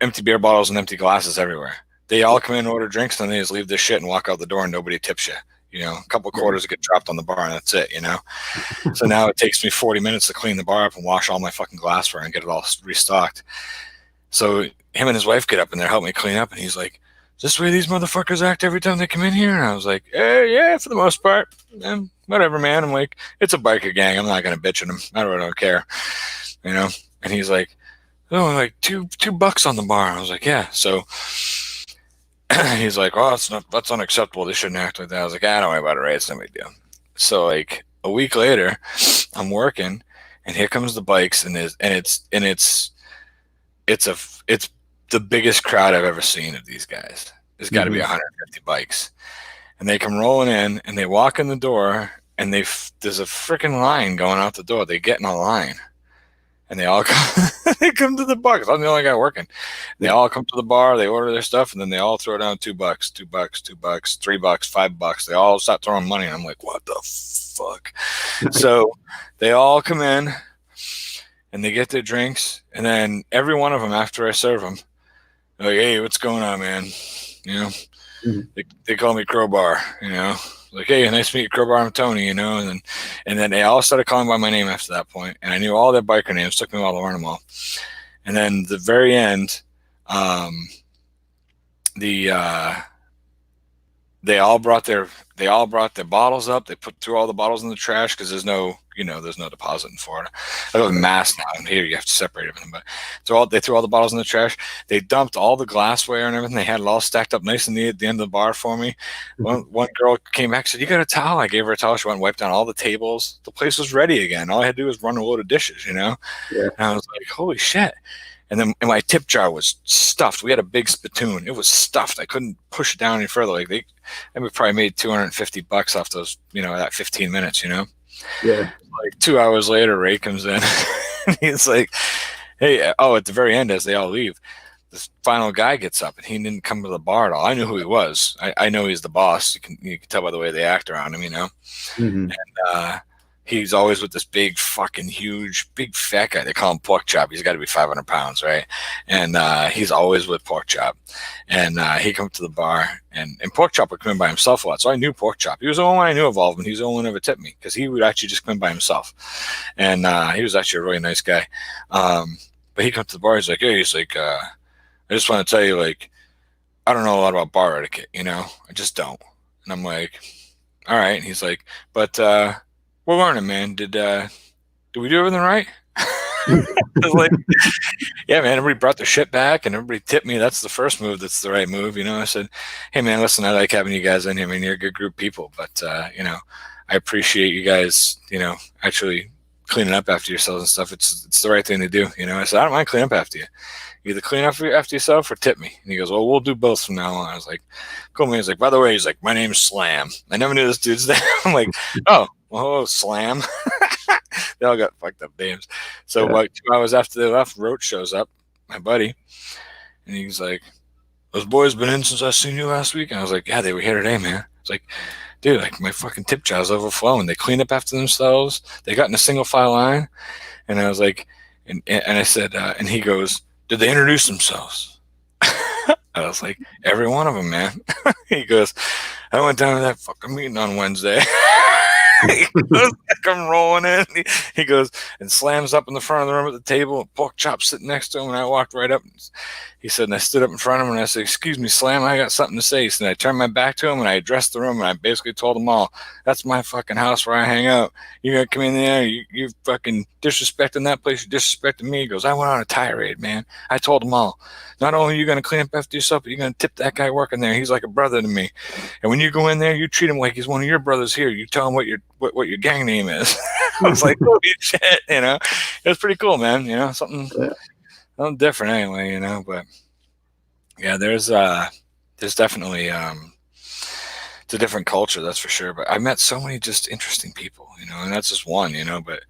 Speaker 1: empty beer bottles and empty glasses everywhere. They all come in and order drinks, and then they just leave this shit and walk out the door, and nobody tips you. You know, a couple of quarters get dropped on the bar, and that's it, you know? So now it takes me 40 minutes to clean the bar up and wash all my fucking glassware and get it all restocked. So him and his wife get up and they're helping me clean up, and he's like, is this the way these motherfuckers act every time they come in here? And I was like, yeah, for the most part. And whatever, man. I'm like, it's a biker gang. I'm not going to bitch at them. I really don't care, you know? And he's like, oh, like $2 on the bar. I was like, yeah. So he's like, oh, that's unacceptable. They shouldn't act like that. I was like, don't worry about it, right? It's no big deal. So like a week later, I'm working, and here comes the bikes, and it's the biggest crowd I've ever seen of these guys. There's got to be 150 bikes, and they come rolling in, and they walk in the door, and there's a freaking line going out the door. They get in a line, and they all come, they come to the bar, 'cause I'm the only guy working. They all come to the bar, they order their stuff, and then they all throw down $2, $2, $2, $3, $5. They all start throwing money, and I'm like, what the fuck? So they all come in, and they get their drinks, and then every one of them, after I serve them, they're like, hey, what's going on, man? You know, they call me Crowbar, you know, like, hey, nice to meet you, Crowbar, I'm Tony, you know, and then they all started calling by my name after that point, and I knew all their biker names. Took me a while to learn them all. And then the very end, they all brought their bottles up. They threw all the bottles in the trash, because there's no deposit in Florida. I live in Mass now, and here you have to separate everything. But they threw all the bottles in the trash. They dumped all the glassware and everything. They had it all stacked up nice and neat at the end of the bar for me. One girl came back and said, you got a towel? I gave her a towel. She went and wiped down all the tables. The place was ready again. All I had to do was run a load of dishes, you know?
Speaker 2: Yeah.
Speaker 1: And I was like, holy shit. And then my tip jar was stuffed. We had a big spittoon. It was stuffed. I couldn't push it down any further. Like we probably made $250 off those, you know, that 15 minutes, you know?
Speaker 2: Yeah.
Speaker 1: Like 2 hours later, Ray comes in. And he's like, hey, at the very end, as they all leave, this final guy gets up, and he didn't come to the bar at all. I knew who he was. I know he's the boss. You can tell by the way they act around him, you know? And he's always with this big fucking huge, big fat guy. They call him Pork Chop. He's got to be 500 pounds, right? And he's always with Pork Chop. And he comes to the bar, and Pork Chop would come in by himself a lot. So I knew Pork Chop. He was the only one I knew of all of them. He was the only one who ever tipped me, because he would actually just come in by himself. And he was actually a really nice guy. But he comes to the bar. He's like, hey, I just want to tell you, like, I don't know a lot about bar etiquette, you know? I just don't. And I'm like, all right. And he's like, but we're learning, man. Did we do everything right? I was like, yeah, man, everybody brought their shit back, and everybody tipped me. That's the first move. That's the right move. You know, I said, hey, man, listen, I like having you guys in here. I mean, you're a good group of people, but, you know, I appreciate you guys, you know, actually cleaning up after yourselves and stuff. It's the right thing to do. You know, I said, I don't mind cleaning up after you. Either clean up after yourself or tip me. And he goes, well, we'll do both from now on. I was like, cool, man. He's like, by the way, he's like, my name's Slam. I never knew this dude's name. I'm like, oh, well, Slam. They all got fucked up names. So like 2 hours after they left, Roach shows up, my buddy, and he's like, those boys been in since I seen you last week? And I was like, yeah, they were here today, man. It's like, dude, like my fucking tip jar's overflowing. They cleaned up after themselves. They got in a single file line. And I was like, and I said, and he goes, did they introduce themselves? I was like, every one of them, man. He goes, I went down to that fucking meeting on Wednesday. He goes, I'm rolling in. He goes and slams up in the front of the room at the table. Pork Chop sitting next to him, and I walked right up. He said, and I stood up in front of him, and I said, excuse me, Slam, I got something to say. So I turned my back to him, and I addressed the room, and I basically told them all, that's my fucking house where I hang out. You're going to come in there, you're fucking disrespecting that place, you're disrespecting me. He goes, I went on a tirade, man. I told them all, not only are you going to clean up after yourself, but you're going to tip that guy working there. He's like a brother to me. And when you go in there, you treat him like he's one of your brothers here. You tell him what your gang name is. I was like, holy shit, you know. It was pretty cool, man. You know, something different anyway, you know. But yeah, there's there's definitely it's a different culture, that's for sure. But I met so many just interesting people, and that's just one, but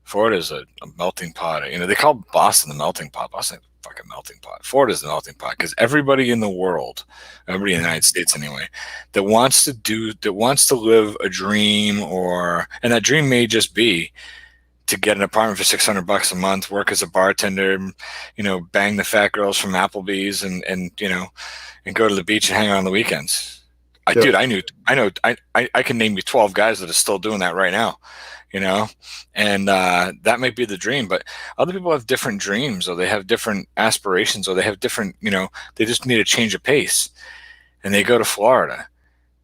Speaker 1: Florida is a melting pot. They call Boston the melting pot. Boston, fucking melting pot. Florida is the melting pot because everybody in the world, everybody in the United States anyway, that wants to live a dream, and that dream may just be to get an apartment for $600 a month, work as a bartender, bang the fat girls from Applebee's, and go to the beach and hang out on the weekends.
Speaker 2: Yep.
Speaker 1: Dude, I can name you 12 guys that are still doing that right now, and that might be the dream. But other people have different dreams, or they have different aspirations, or they have different, they just need a change of pace, and they go to Florida.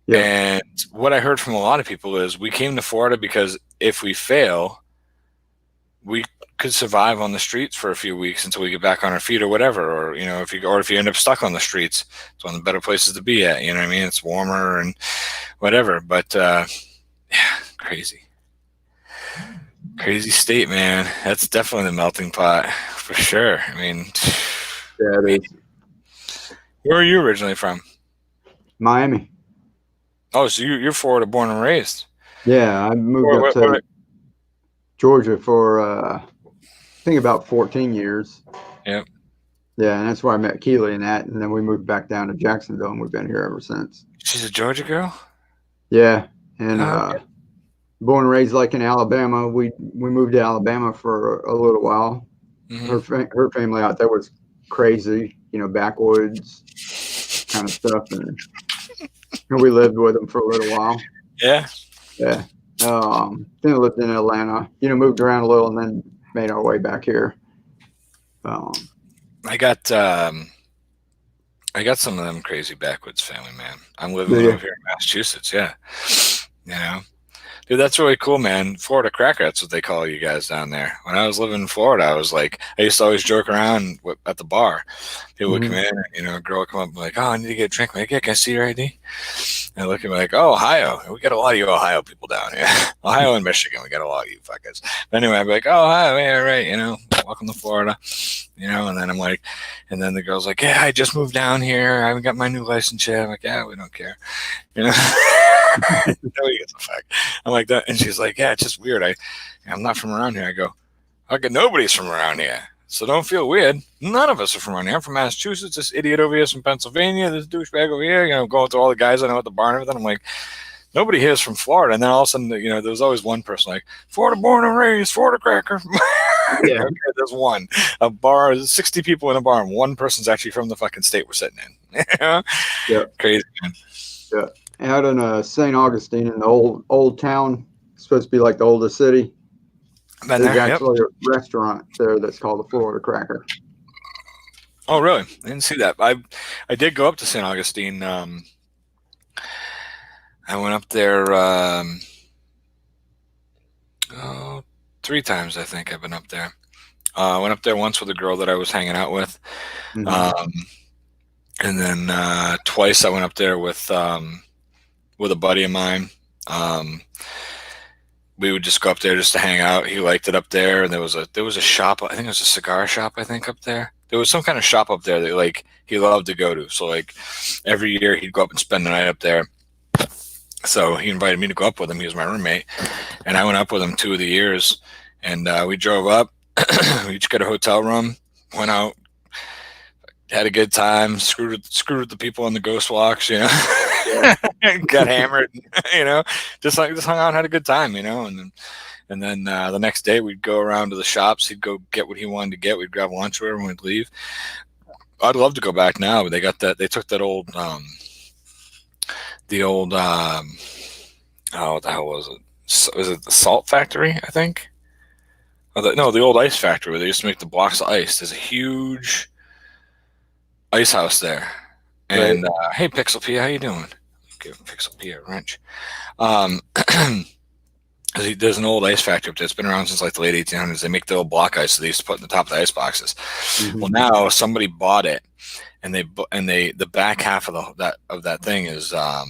Speaker 2: Yep.
Speaker 1: And what I heard from a lot of people is we came to Florida because if we fail, we could survive on the streets for a few weeks until we get back on our feet or whatever. Or, if you end up stuck on the streets, it's one of the better places to be at. You know what I mean? It's warmer and whatever. But yeah, crazy state, man. That's definitely the melting pot for sure. I mean,
Speaker 2: Yeah, it is.
Speaker 1: where are you originally from?
Speaker 2: Miami.
Speaker 1: Oh, so you're Florida born and raised.
Speaker 2: Yeah, I moved up to Georgia for I think about 14 years.
Speaker 1: Yep.
Speaker 2: Yeah, and that's where I met Keely and then we moved back down to Jacksonville, and we've been here ever since.
Speaker 1: She's a Georgia girl?
Speaker 2: Yeah, and
Speaker 1: Okay.
Speaker 2: born and raised like in Alabama. We moved to Alabama for a little while.
Speaker 1: Mm-hmm.
Speaker 2: Her family out there was crazy, backwoods kind of stuff, and we lived with them for a little while.
Speaker 1: Yeah.
Speaker 2: Yeah. Then I lived in Atlanta. Moved around a little, and then made our way back here.
Speaker 1: I got some of them crazy backwoods family, man. I'm living over here in Massachusetts. Yeah. Dude, that's really cool, man. Florida cracker, that's what they call you guys down there. When I was living in Florida, I used to always joke around at the bar. People would come in, a girl would come up and be like, oh, I need to get a drink. I'm like, yeah, can I see your ID? And I look at me like, oh, Ohio. We got a lot of you Ohio people down here. Ohio and Michigan, we got a lot of you fuckers. But anyway, I'd be like, oh, hi, yeah, right, welcome to Florida. And then I'm like, and then the girl's like, yeah, I just moved down here. I haven't got my new license yet. I'm like, yeah, we don't care. Nobody gives a fuck. I'm like that. And she's like, yeah, it's just weird. I'm not from around here. I go, okay, nobody's from around here. So don't feel weird. None of us are from around here. I'm from Massachusetts. This idiot over here is from Pennsylvania. This douchebag over here, going through all the guys I know at the bar and everything. I'm like, nobody here is from Florida. And then all of a sudden, there was always one person like, Florida born and raised, Florida cracker. Yeah. Okay, there's one. A bar, 60 people in a bar, and one person's actually from the fucking state we're sitting in.
Speaker 2: Yeah.
Speaker 1: Crazy, man.
Speaker 2: Yeah. Out in St. Augustine in the old town, it's supposed to be like the oldest city. There's actually a restaurant there that's called the Florida Cracker.
Speaker 1: Oh, really? I didn't see that. I did go up to St. Augustine. I went up there 3 times, I think I've been up there. I went up there once with a girl that I was hanging out with. And then twice I went up there with a buddy of mine. We would just go up there just to hang out. He liked it up there, and there was a shop. I think it was a cigar shop. I think up there. There was some kind of shop up there that he loved to go to. So every year he'd go up and spend the night up there. So he invited me to go up with him. He was my roommate, and I went up with him 2 of the years. And we drove up. We each got a hotel room. Went out, had a good time. Screwed with the people on the ghost walks. Got hammered. Just hung out and had a good time. And then the next day we'd go around to the shops. He'd go get what he wanted to get. We'd grab lunch or whatever, and we'd leave. I'd love to go back now, but they got that. They took that old, what the hell was it? Was it the salt factory? I think. The old ice factory where they used to make the blocks of ice. There's a huge ice house there. And hey, Pixel P, how you doing? Give Pixel P a wrench. There's an old ice factory up there. It's been around since the late 1800s. They make the old block ice that they used to put in the top of the ice boxes. Mm-hmm. Well, now somebody bought it, and the back half of that thing is a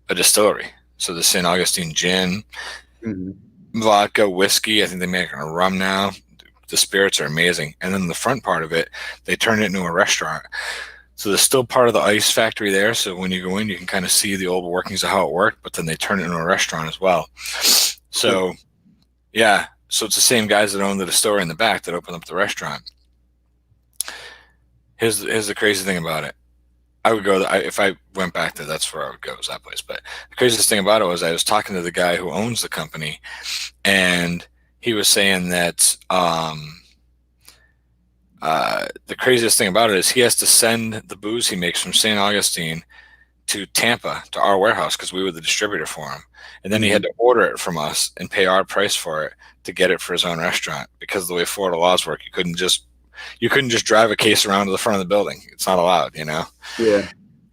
Speaker 1: distillery. So the St. Augustine gin, vodka, whiskey. I think they make a rum now. the spirits are amazing. And then the front part of it, they turned it into a restaurant. So there's still part of the ice factory there. So when you go in, you can kind of see the old workings of how it worked, but then they turn it into a restaurant as well. So yeah, so it's the same guys that own the distillery in the back that opened up the restaurant. Here's the crazy thing about it. I would go, if I went back there, that's where I would go, is that place. But the craziest thing about it was I was talking to the guy who owns the company, and he was saying that the craziest thing about it is he has to send the booze he makes from St. Augustine to Tampa, to our warehouse, because we were the distributor for him. And then he had to order it from us and pay our price for it to get it for his own restaurant, because of the way Florida laws work. You couldn't just drive a case around to the front of the building. It's not allowed, you know?
Speaker 2: Yeah.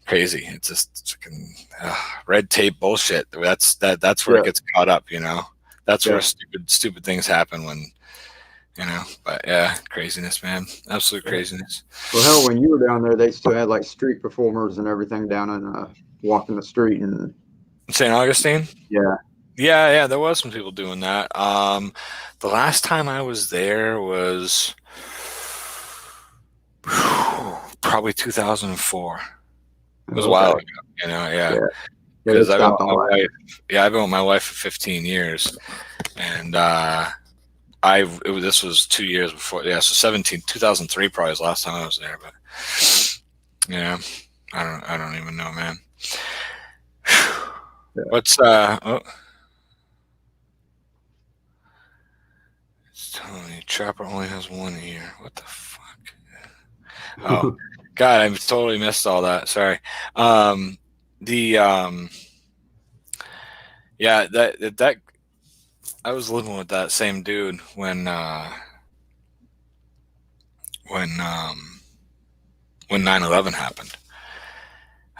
Speaker 1: Crazy. It's just fucking red tape bullshit. That's where it gets caught up, you know? That's where stupid things happen when, you know, but yeah, craziness, man. Absolute craziness.
Speaker 2: Well, hell, when you were down there, they still had like street performers and everything down and walking the street and
Speaker 1: St. Augustine?
Speaker 2: Yeah.
Speaker 1: There was some people doing that. The last time I was there was probably 2004. It was a while ago, you know, yeah. Because I've been with my wife for 15 years, and this was 2 years before, so 2003 probably was the last time I was there, but yeah, I don't even know, man. What's it's telling me Trapper only has one ear. What the fuck? Oh God, I totally missed all that. Sorry. Yeah, that I was living with that same dude when 9/11 happened.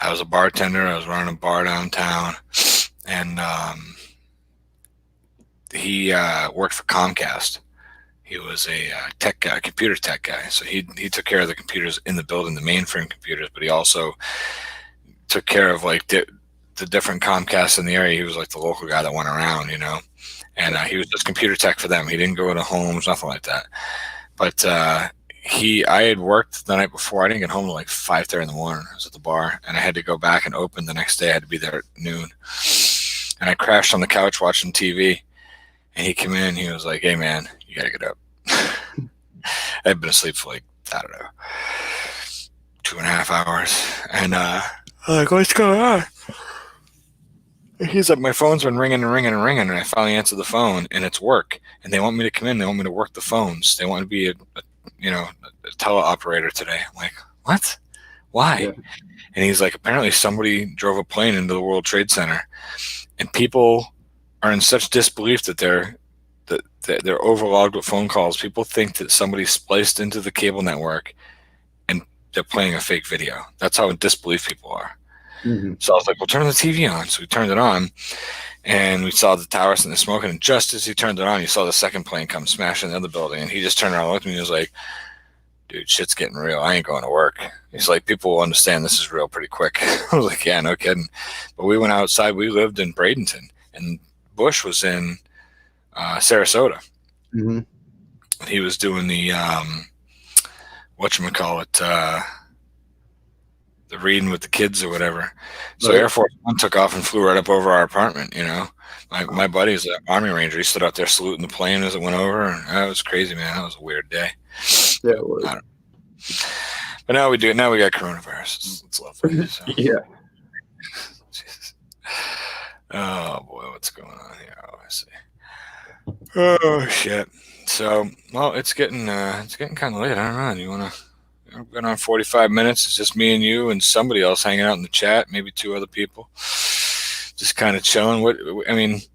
Speaker 1: I was a bartender. I was running a bar downtown, and he worked for Comcast. He was a tech guy, computer tech guy. So he took care of the computers in the building, the mainframe computers, but he also took care of like the different Comcasts in the area. He was like the local guy that went around, you know, and he was just computer tech for them. He didn't go into homes, nothing like that. But I had worked the night before. I didn't get home till like 5:30 in the morning. I was at the bar, and I had to go back and open the next day. I had to be there at noon, and I crashed on the couch watching TV. And he came in. He was like, "Hey, man, you gotta get up." I'd been asleep for like, I don't know, 2.5 hours, and I'm like, "What's going on?" He's like, "My phone's been ringing and ringing and ringing," and I finally answered the phone, and it's work. And they want me to come in. They want me to work the phones. They want to be a teleoperator today. I'm like, "What? Why?" Yeah. And he's like, "Apparently somebody drove a plane into the World Trade Center, and people are in such disbelief that they're overlogged with phone calls. People think that somebody spliced into the cable network and they're playing a fake video. That's how in disbelief people are." Mm-hmm. So I was like, "Well, turn the TV on." So we turned it on, and we saw the towers and the smoking. And just as he turned it on, you saw the second plane come smashing the other building. And he just turned around and looked at me and he was like, "Dude, shit's getting real. I ain't going to work." He's like, "People will understand this is real pretty quick." I was like, "Yeah, no kidding." But we went outside. We lived in Bradenton, and Bush was in Sarasota. Mm-hmm. He was doing the whatchamacallit, the reading with the kids or whatever. So Air Force One took off and flew right up over our apartment. You know, my buddy's an Army Ranger. He stood out there saluting the plane as it went over, and that was crazy, man. That was a weird day.
Speaker 2: Yeah, it was.
Speaker 1: But now we do it. Now we got coronavirus. It's lovely. So.
Speaker 2: Yeah.
Speaker 1: Jesus. Oh boy, what's going on here? Oh, I see. Oh shit. So, well, it's getting kind of late. I don't know. Do you want to? We've been on 45 minutes. It's just me and you and somebody else hanging out in the chat. Maybe 2 other people. Just kind of chilling.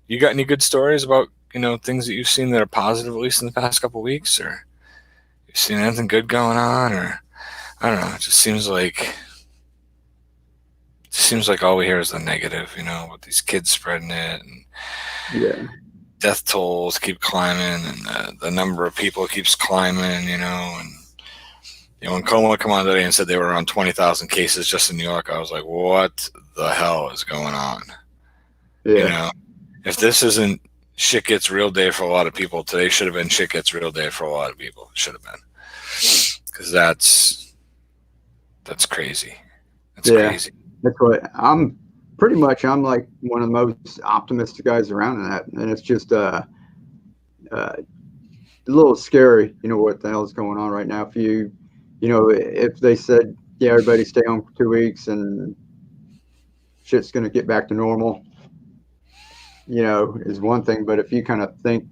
Speaker 1: You got any good stories about things that you've seen that are positive, at least in the past couple of weeks, or you seen anything good going on, or I don't know. It just seems like all we hear is the negative, with these kids spreading it, and death tolls keep climbing, and the number of people keeps climbing, and when Como came on today and said they were around 20,000 cases just in New York, I was like, what the hell is going on? Yeah. If this isn't shit gets real day for a lot of people. Today should have been shit gets real day for a lot of people. It should have been, because that's crazy. That's
Speaker 2: Yeah,
Speaker 1: crazy.
Speaker 2: that's what I'm pretty much. I'm like one of the most optimistic guys around in that, and it's just a little scary. You know what the hell's going on right now? If if they said, yeah, everybody stay home for 2 weeks and shit's going to get back to normal, is one thing. But if you kind of think,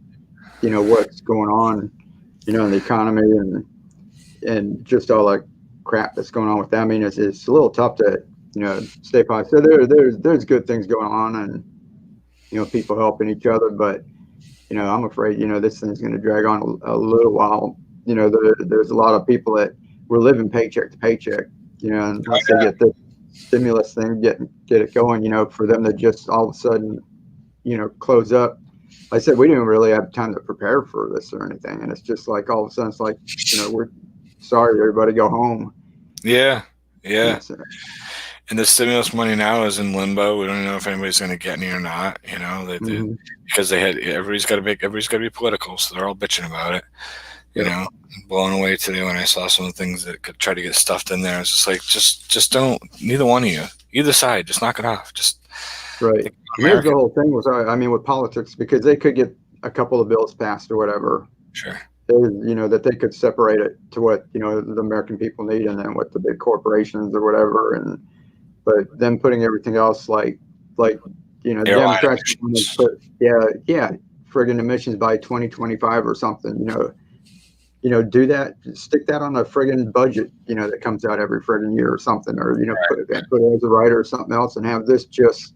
Speaker 2: what's going on, in the economy and just all that crap that's going on with that, I mean, it's a little tough to, stay positive. So there's good things going on, and people helping each other, but I'm afraid, this thing's going to drag on a little while. There's a lot of people that were living paycheck to paycheck, unless they get the stimulus thing, get it going, for them to just all of a sudden, close up. Like I said, we didn't really have time to prepare for this or anything. And it's just like, all of a sudden, it's like, we're sorry, everybody go home.
Speaker 1: Yeah, yeah.
Speaker 2: So,
Speaker 1: And the stimulus money now is in limbo. We don't know if anybody's going to get any or not.
Speaker 2: mm-hmm.
Speaker 1: Because everybody's got to be political, so they're all bitching about it. You
Speaker 2: Yep.
Speaker 1: know, blown away today when I saw some of the things that could try to get stuffed in there. It's just like, just don't. Neither one of you, either side, just knock it off. Just
Speaker 2: Right.
Speaker 1: think
Speaker 2: And here's the
Speaker 1: American.
Speaker 2: whole thing was, I mean, with politics, because they could get a couple of bills passed or whatever,
Speaker 1: Sure.
Speaker 2: that they could separate it to what, the American people need and then what the big corporations or whatever. But then putting everything else like,
Speaker 1: Airline
Speaker 2: Democrats want to
Speaker 1: emissions.
Speaker 2: put, yeah, friggin' emissions by 2025 or something, do that, stick that on a friggin' budget, that comes out every friggin' year or something, or, put it as a writer or something else and have this just,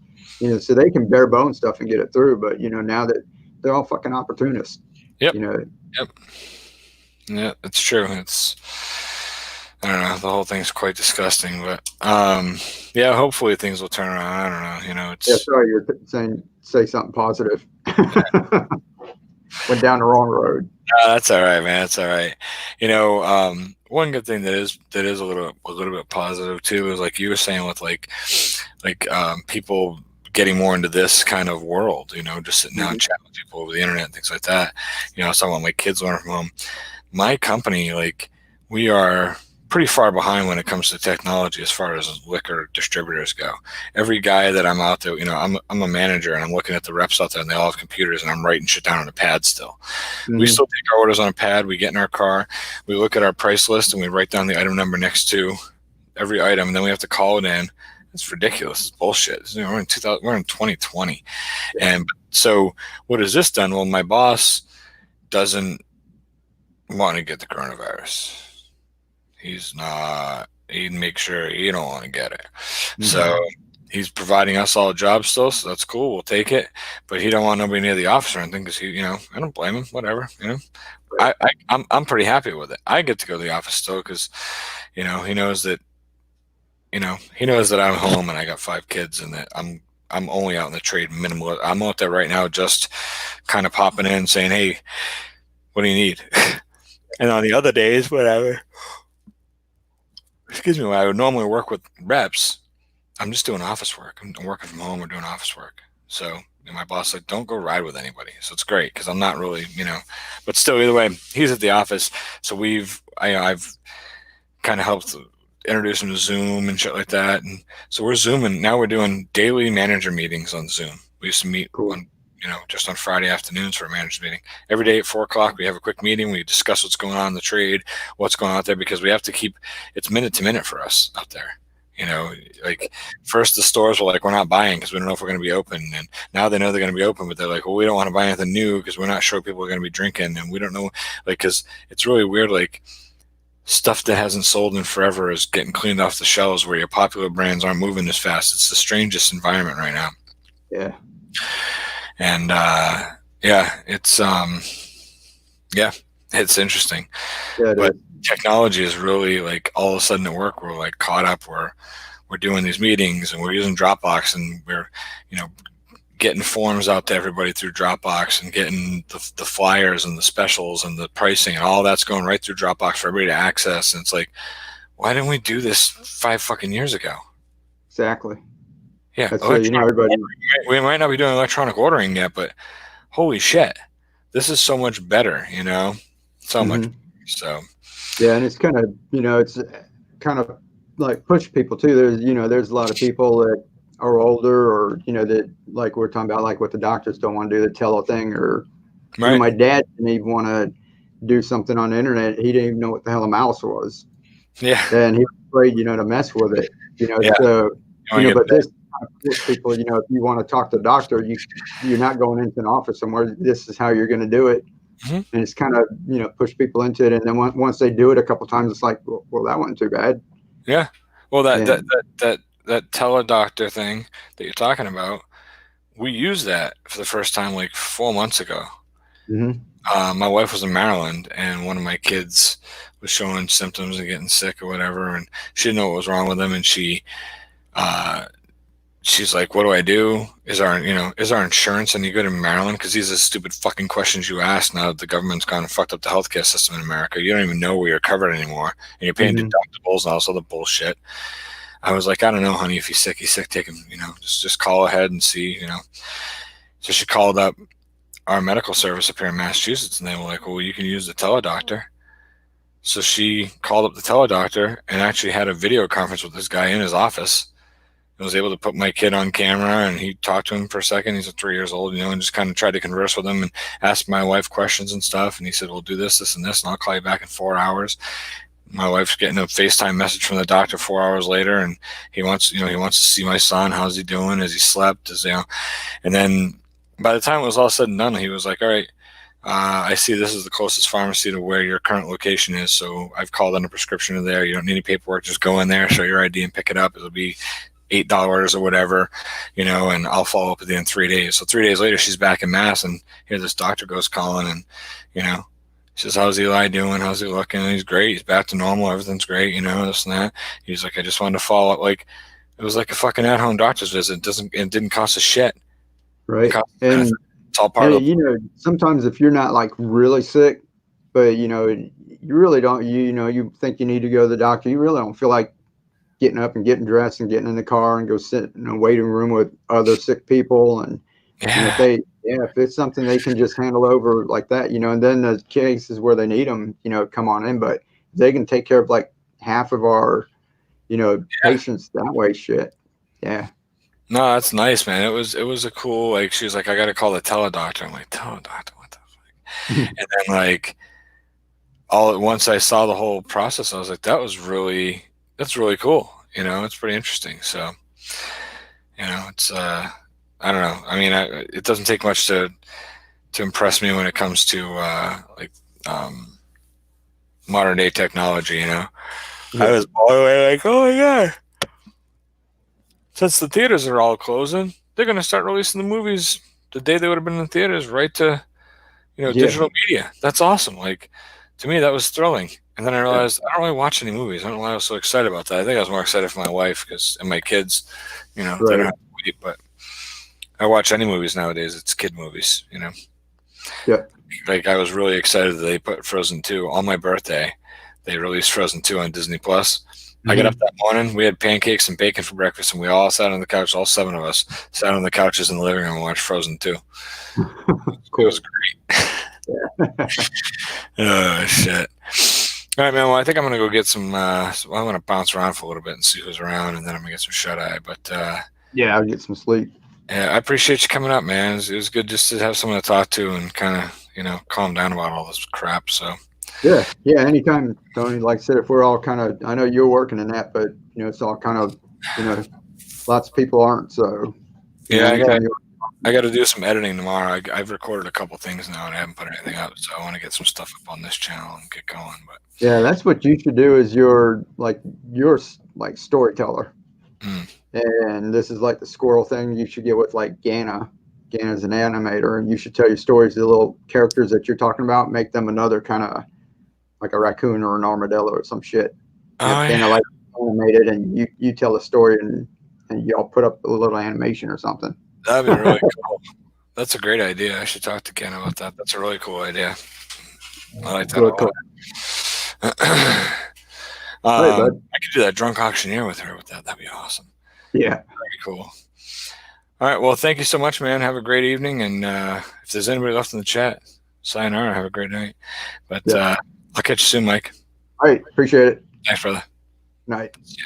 Speaker 2: so they can bare bone stuff and get it through. But, now that they're all fucking opportunists,
Speaker 1: Yep.
Speaker 2: you know,
Speaker 1: Yep. Yeah, it's true. I don't know. The whole thing's quite disgusting, but yeah. Hopefully things will turn around. I don't know.
Speaker 2: yeah,
Speaker 1: It's
Speaker 2: sorry, you're saying, say something positive. Went down the wrong road.
Speaker 1: that's all right, man. That's all right. One good thing that is a little bit positive too is like you were saying with people getting more into this kind of world. Just sitting down
Speaker 2: Mm-hmm.
Speaker 1: and chatting with people over the internet and things like that. I was talking about my kids learning from home. My company, like, we are pretty far behind when it comes to technology as far as liquor distributors go. Every guy that I'm out there, I'm a manager and I'm looking at the reps out there and they all have computers and I'm writing shit down on a pad still. We
Speaker 2: Mm-hmm.
Speaker 1: still take our orders on a pad. We get in our car, we look at our price list and we write down the item number next to every item, and then we have to call it in. It's ridiculous. It's bullshit. We're in 2020, and so what has this done? Well, my boss doesn't want to get the coronavirus. He's not. He'd make sure he don't want to get it. So
Speaker 2: Mm-hmm.
Speaker 1: he's providing us all a job still, so that's cool. We'll take it, but he don't want nobody near the office or anything because I don't blame him. Whatever.
Speaker 2: Right.
Speaker 1: I'm pretty happy with it. I get to go to the office still because he knows that I'm home and I got 5 kids and that I'm only out in the trade minimal. I'm out there right now just kind of popping in saying, hey, what do you need? And on the other days, whatever. Excuse me, when I would normally work with reps, I'm just doing office work. I'm working from home or doing office work. So my boss said, don't go ride with anybody. So it's great because I'm not really, but still, either way, he's at the office. So I've kind of helped introduce him to Zoom and shit like that. And so we're Zooming. Now we're doing daily manager meetings on Zoom. We used to meet
Speaker 2: Cool.
Speaker 1: on, just on Friday afternoons for a manager's meeting. Every day at 4 o'clock, we have a quick meeting. We discuss what's going on in the trade, what's going on out there, because we have to keep it's minute to minute for us out there. Like first the stores were like, we're not buying because we don't know if we're going to be open. And now they know they're going to be open, but they're like, well, we don't want to buy anything new because we're not sure people are going to be drinking. And we don't know, because it's really weird. Like, stuff that hasn't sold in forever is getting cleaned off the shelves where your popular brands aren't moving as fast. It's the strangest environment right now.
Speaker 2: Yeah.
Speaker 1: And yeah, it's interesting.
Speaker 2: Yeah, it
Speaker 1: But
Speaker 2: is.
Speaker 1: technology is really like all of a sudden at work we're like caught up. We're doing these meetings and we're using Dropbox and we're getting forms out to everybody through Dropbox and getting the flyers and the specials and the pricing and all that's going right through Dropbox for everybody to access. And it's like, why didn't we do this 5 fucking years ago?
Speaker 2: Exactly.
Speaker 1: Yeah,
Speaker 2: That's everybody.
Speaker 1: we might not be doing electronic ordering yet, but holy shit, this is so much better, so much
Speaker 2: Hmm.
Speaker 1: better. So
Speaker 2: Yeah, and it's kind of, it's kind of like push people too. There's a lot of people that are older, or that, like we're talking about, like what the doctors don't want to do, the tele thing, or
Speaker 1: right,
Speaker 2: my dad didn't even want to do something on the internet. He didn't even know what the hell a mouse was,
Speaker 1: yeah,
Speaker 2: and he was afraid, to mess with it.
Speaker 1: yeah,
Speaker 2: So
Speaker 1: you want to get
Speaker 2: but
Speaker 1: bit.
Speaker 2: this kind of force people. If you want to talk to a doctor, you're not going into an office somewhere. This is how you're going to do it,
Speaker 1: Hmm.
Speaker 2: and it's kind of push people into it. And then once they do it a couple times, it's like, well, that wasn't too bad.
Speaker 1: Yeah, well,
Speaker 2: And
Speaker 1: that teledoctor thing that you're talking about, we used that for the first time like 4 months ago.
Speaker 2: hmm
Speaker 1: My wife was in Maryland, and one of my kids was showing symptoms and getting sick or whatever, and she didn't know what was wrong with him, and uh, she's like, "What do I do? Is our insurance any good in Maryland? Because these are the stupid fucking questions you ask now that the government's gone and fucked up the healthcare system in America. You don't even know where you're covered anymore, and you're paying
Speaker 2: hmm
Speaker 1: deductibles and all this other bullshit." I was like, "I don't know, honey. If he's sick, he's sick. Take him. Just call ahead and see. So she called up our medical service up here in Massachusetts, and they were like, "Well, you can use the teledoctor." So she called up the teledoctor and actually had a video conference with this guy in his office. I was able to put my kid on camera, and he talked to him for a second. He's 3 years old, and just kind of tried to converse with him and ask my wife questions and stuff. And he said, "We'll do this, this, and this, and I'll call you back in 4 hours." My wife's getting a FaceTime message from the doctor 4 hours later, and he wants to see my son. How's he doing? Has he slept? And then by the time it was all said and done, he was like, "All right, I see this is the closest pharmacy to where your current location is, so I've called in a prescription to there. You don't need any paperwork. Just go in there, show your ID, and pick it up. It'll be $8 or whatever, and I'll follow up with you in 3 days." So 3 days later, she's back in Mass, and here this doctor goes calling, and you know, she says, "How's Eli doing? How's he looking?" And he's great. He's back to normal. Everything's great. This and that. He's like, "I just wanted to follow up." Like it was like a fucking at-home doctor's visit. It didn't cost a shit. It
Speaker 2: right.
Speaker 1: cost nothing. It's all part
Speaker 2: And
Speaker 1: of the.
Speaker 2: sometimes if you're not like really sick, but you really don't, you think you need to go to the doctor, you really don't feel like getting up and getting dressed and getting in the car and go sit in a waiting room with other sick people. And if
Speaker 1: Yeah.
Speaker 2: if it's something they can just handle over like that, and then the cases where they need them, come on in. But if they can take care of like half of our patients that way, shit. Yeah.
Speaker 1: No, that's nice, man. It was a cool, like, she was like, "I got to call the teledoctor." I'm like, "Teledoctor, what the fuck?" And then like all at once I saw the whole process, I was like, that's really cool. It's pretty interesting. So, it's I don't know. I mean, it doesn't take much to impress me when it comes to like um modern day technology, I
Speaker 2: Yeah.
Speaker 1: was blown away like, "Oh my god. Since the theaters are all closing, they're going to start releasing the movies the day they would have been in the theaters right to
Speaker 2: Yeah.
Speaker 1: digital media." That's awesome. Like, to me, that was thrilling. And then I
Speaker 2: Yeah.
Speaker 1: realized I don't really watch any movies. I don't know why I was so excited about that. I think I was more excited for my wife and my kids. They don't
Speaker 2: Right.
Speaker 1: have to wait. But I watch any movies nowadays. It's kid movies.
Speaker 2: Yeah.
Speaker 1: Like, I was really excited that they put Frozen 2 on my birthday. They released Frozen 2 on Disney Plus. I got up
Speaker 2: Hmm.
Speaker 1: that morning. We had pancakes and bacon for breakfast, and we all sat on the couch. All seven of us sat on the couches in the living room and watched Frozen 2. It was
Speaker 2: Cool.
Speaker 1: great. Oh shit! All right, man. Well, I think I'm gonna go get some. I'm gonna bounce around for a little bit and see who's around, and then I'm gonna get some shut eye. But
Speaker 2: Yeah, I'll get some sleep.
Speaker 1: yeah, I appreciate you coming up, man. It was good just to have someone to talk to and kind of calm down about all this crap. So
Speaker 2: Yeah, yeah, anytime, Tony. Like I said, if we're all kind of, I know you're working in that, but it's all kind of, you know, lots of people aren't. So,
Speaker 1: yeah,
Speaker 2: anytime you,
Speaker 1: I got to do some editing tomorrow. I've recorded a couple things now and I haven't put anything up, so I want to get some stuff up on this channel and get going. But
Speaker 2: yeah, that's what you should do. Is your like storyteller,
Speaker 1: mm,
Speaker 2: and this is like the squirrel thing. You should get with like Gana. Gana's an animator, and you should tell your stories. The little characters that you're talking about, make them another kind of like a raccoon or an armadillo or some shit. And
Speaker 1: oh
Speaker 2: have
Speaker 1: yeah,
Speaker 2: Gana like animated, and you tell a story, and y'all put up a little animation or something.
Speaker 1: that'd be really cool. That's a great idea. I should talk to Ken about that. That's a really cool idea. I like that a
Speaker 2: Real cool.
Speaker 1: lot.
Speaker 2: All right, bud.
Speaker 1: I could do that drunk auctioneer with her with that. That'd be awesome.
Speaker 2: Yeah.
Speaker 1: That'd be cool. All right. Well, thank you so much, man. Have a great evening. And if there's anybody left in the chat, sayonara. Have a great night. But
Speaker 2: Yeah.
Speaker 1: I'll catch you soon, Mike.
Speaker 2: All right. Appreciate it.
Speaker 1: Thanks, brother.
Speaker 2: Night.
Speaker 1: Yeah.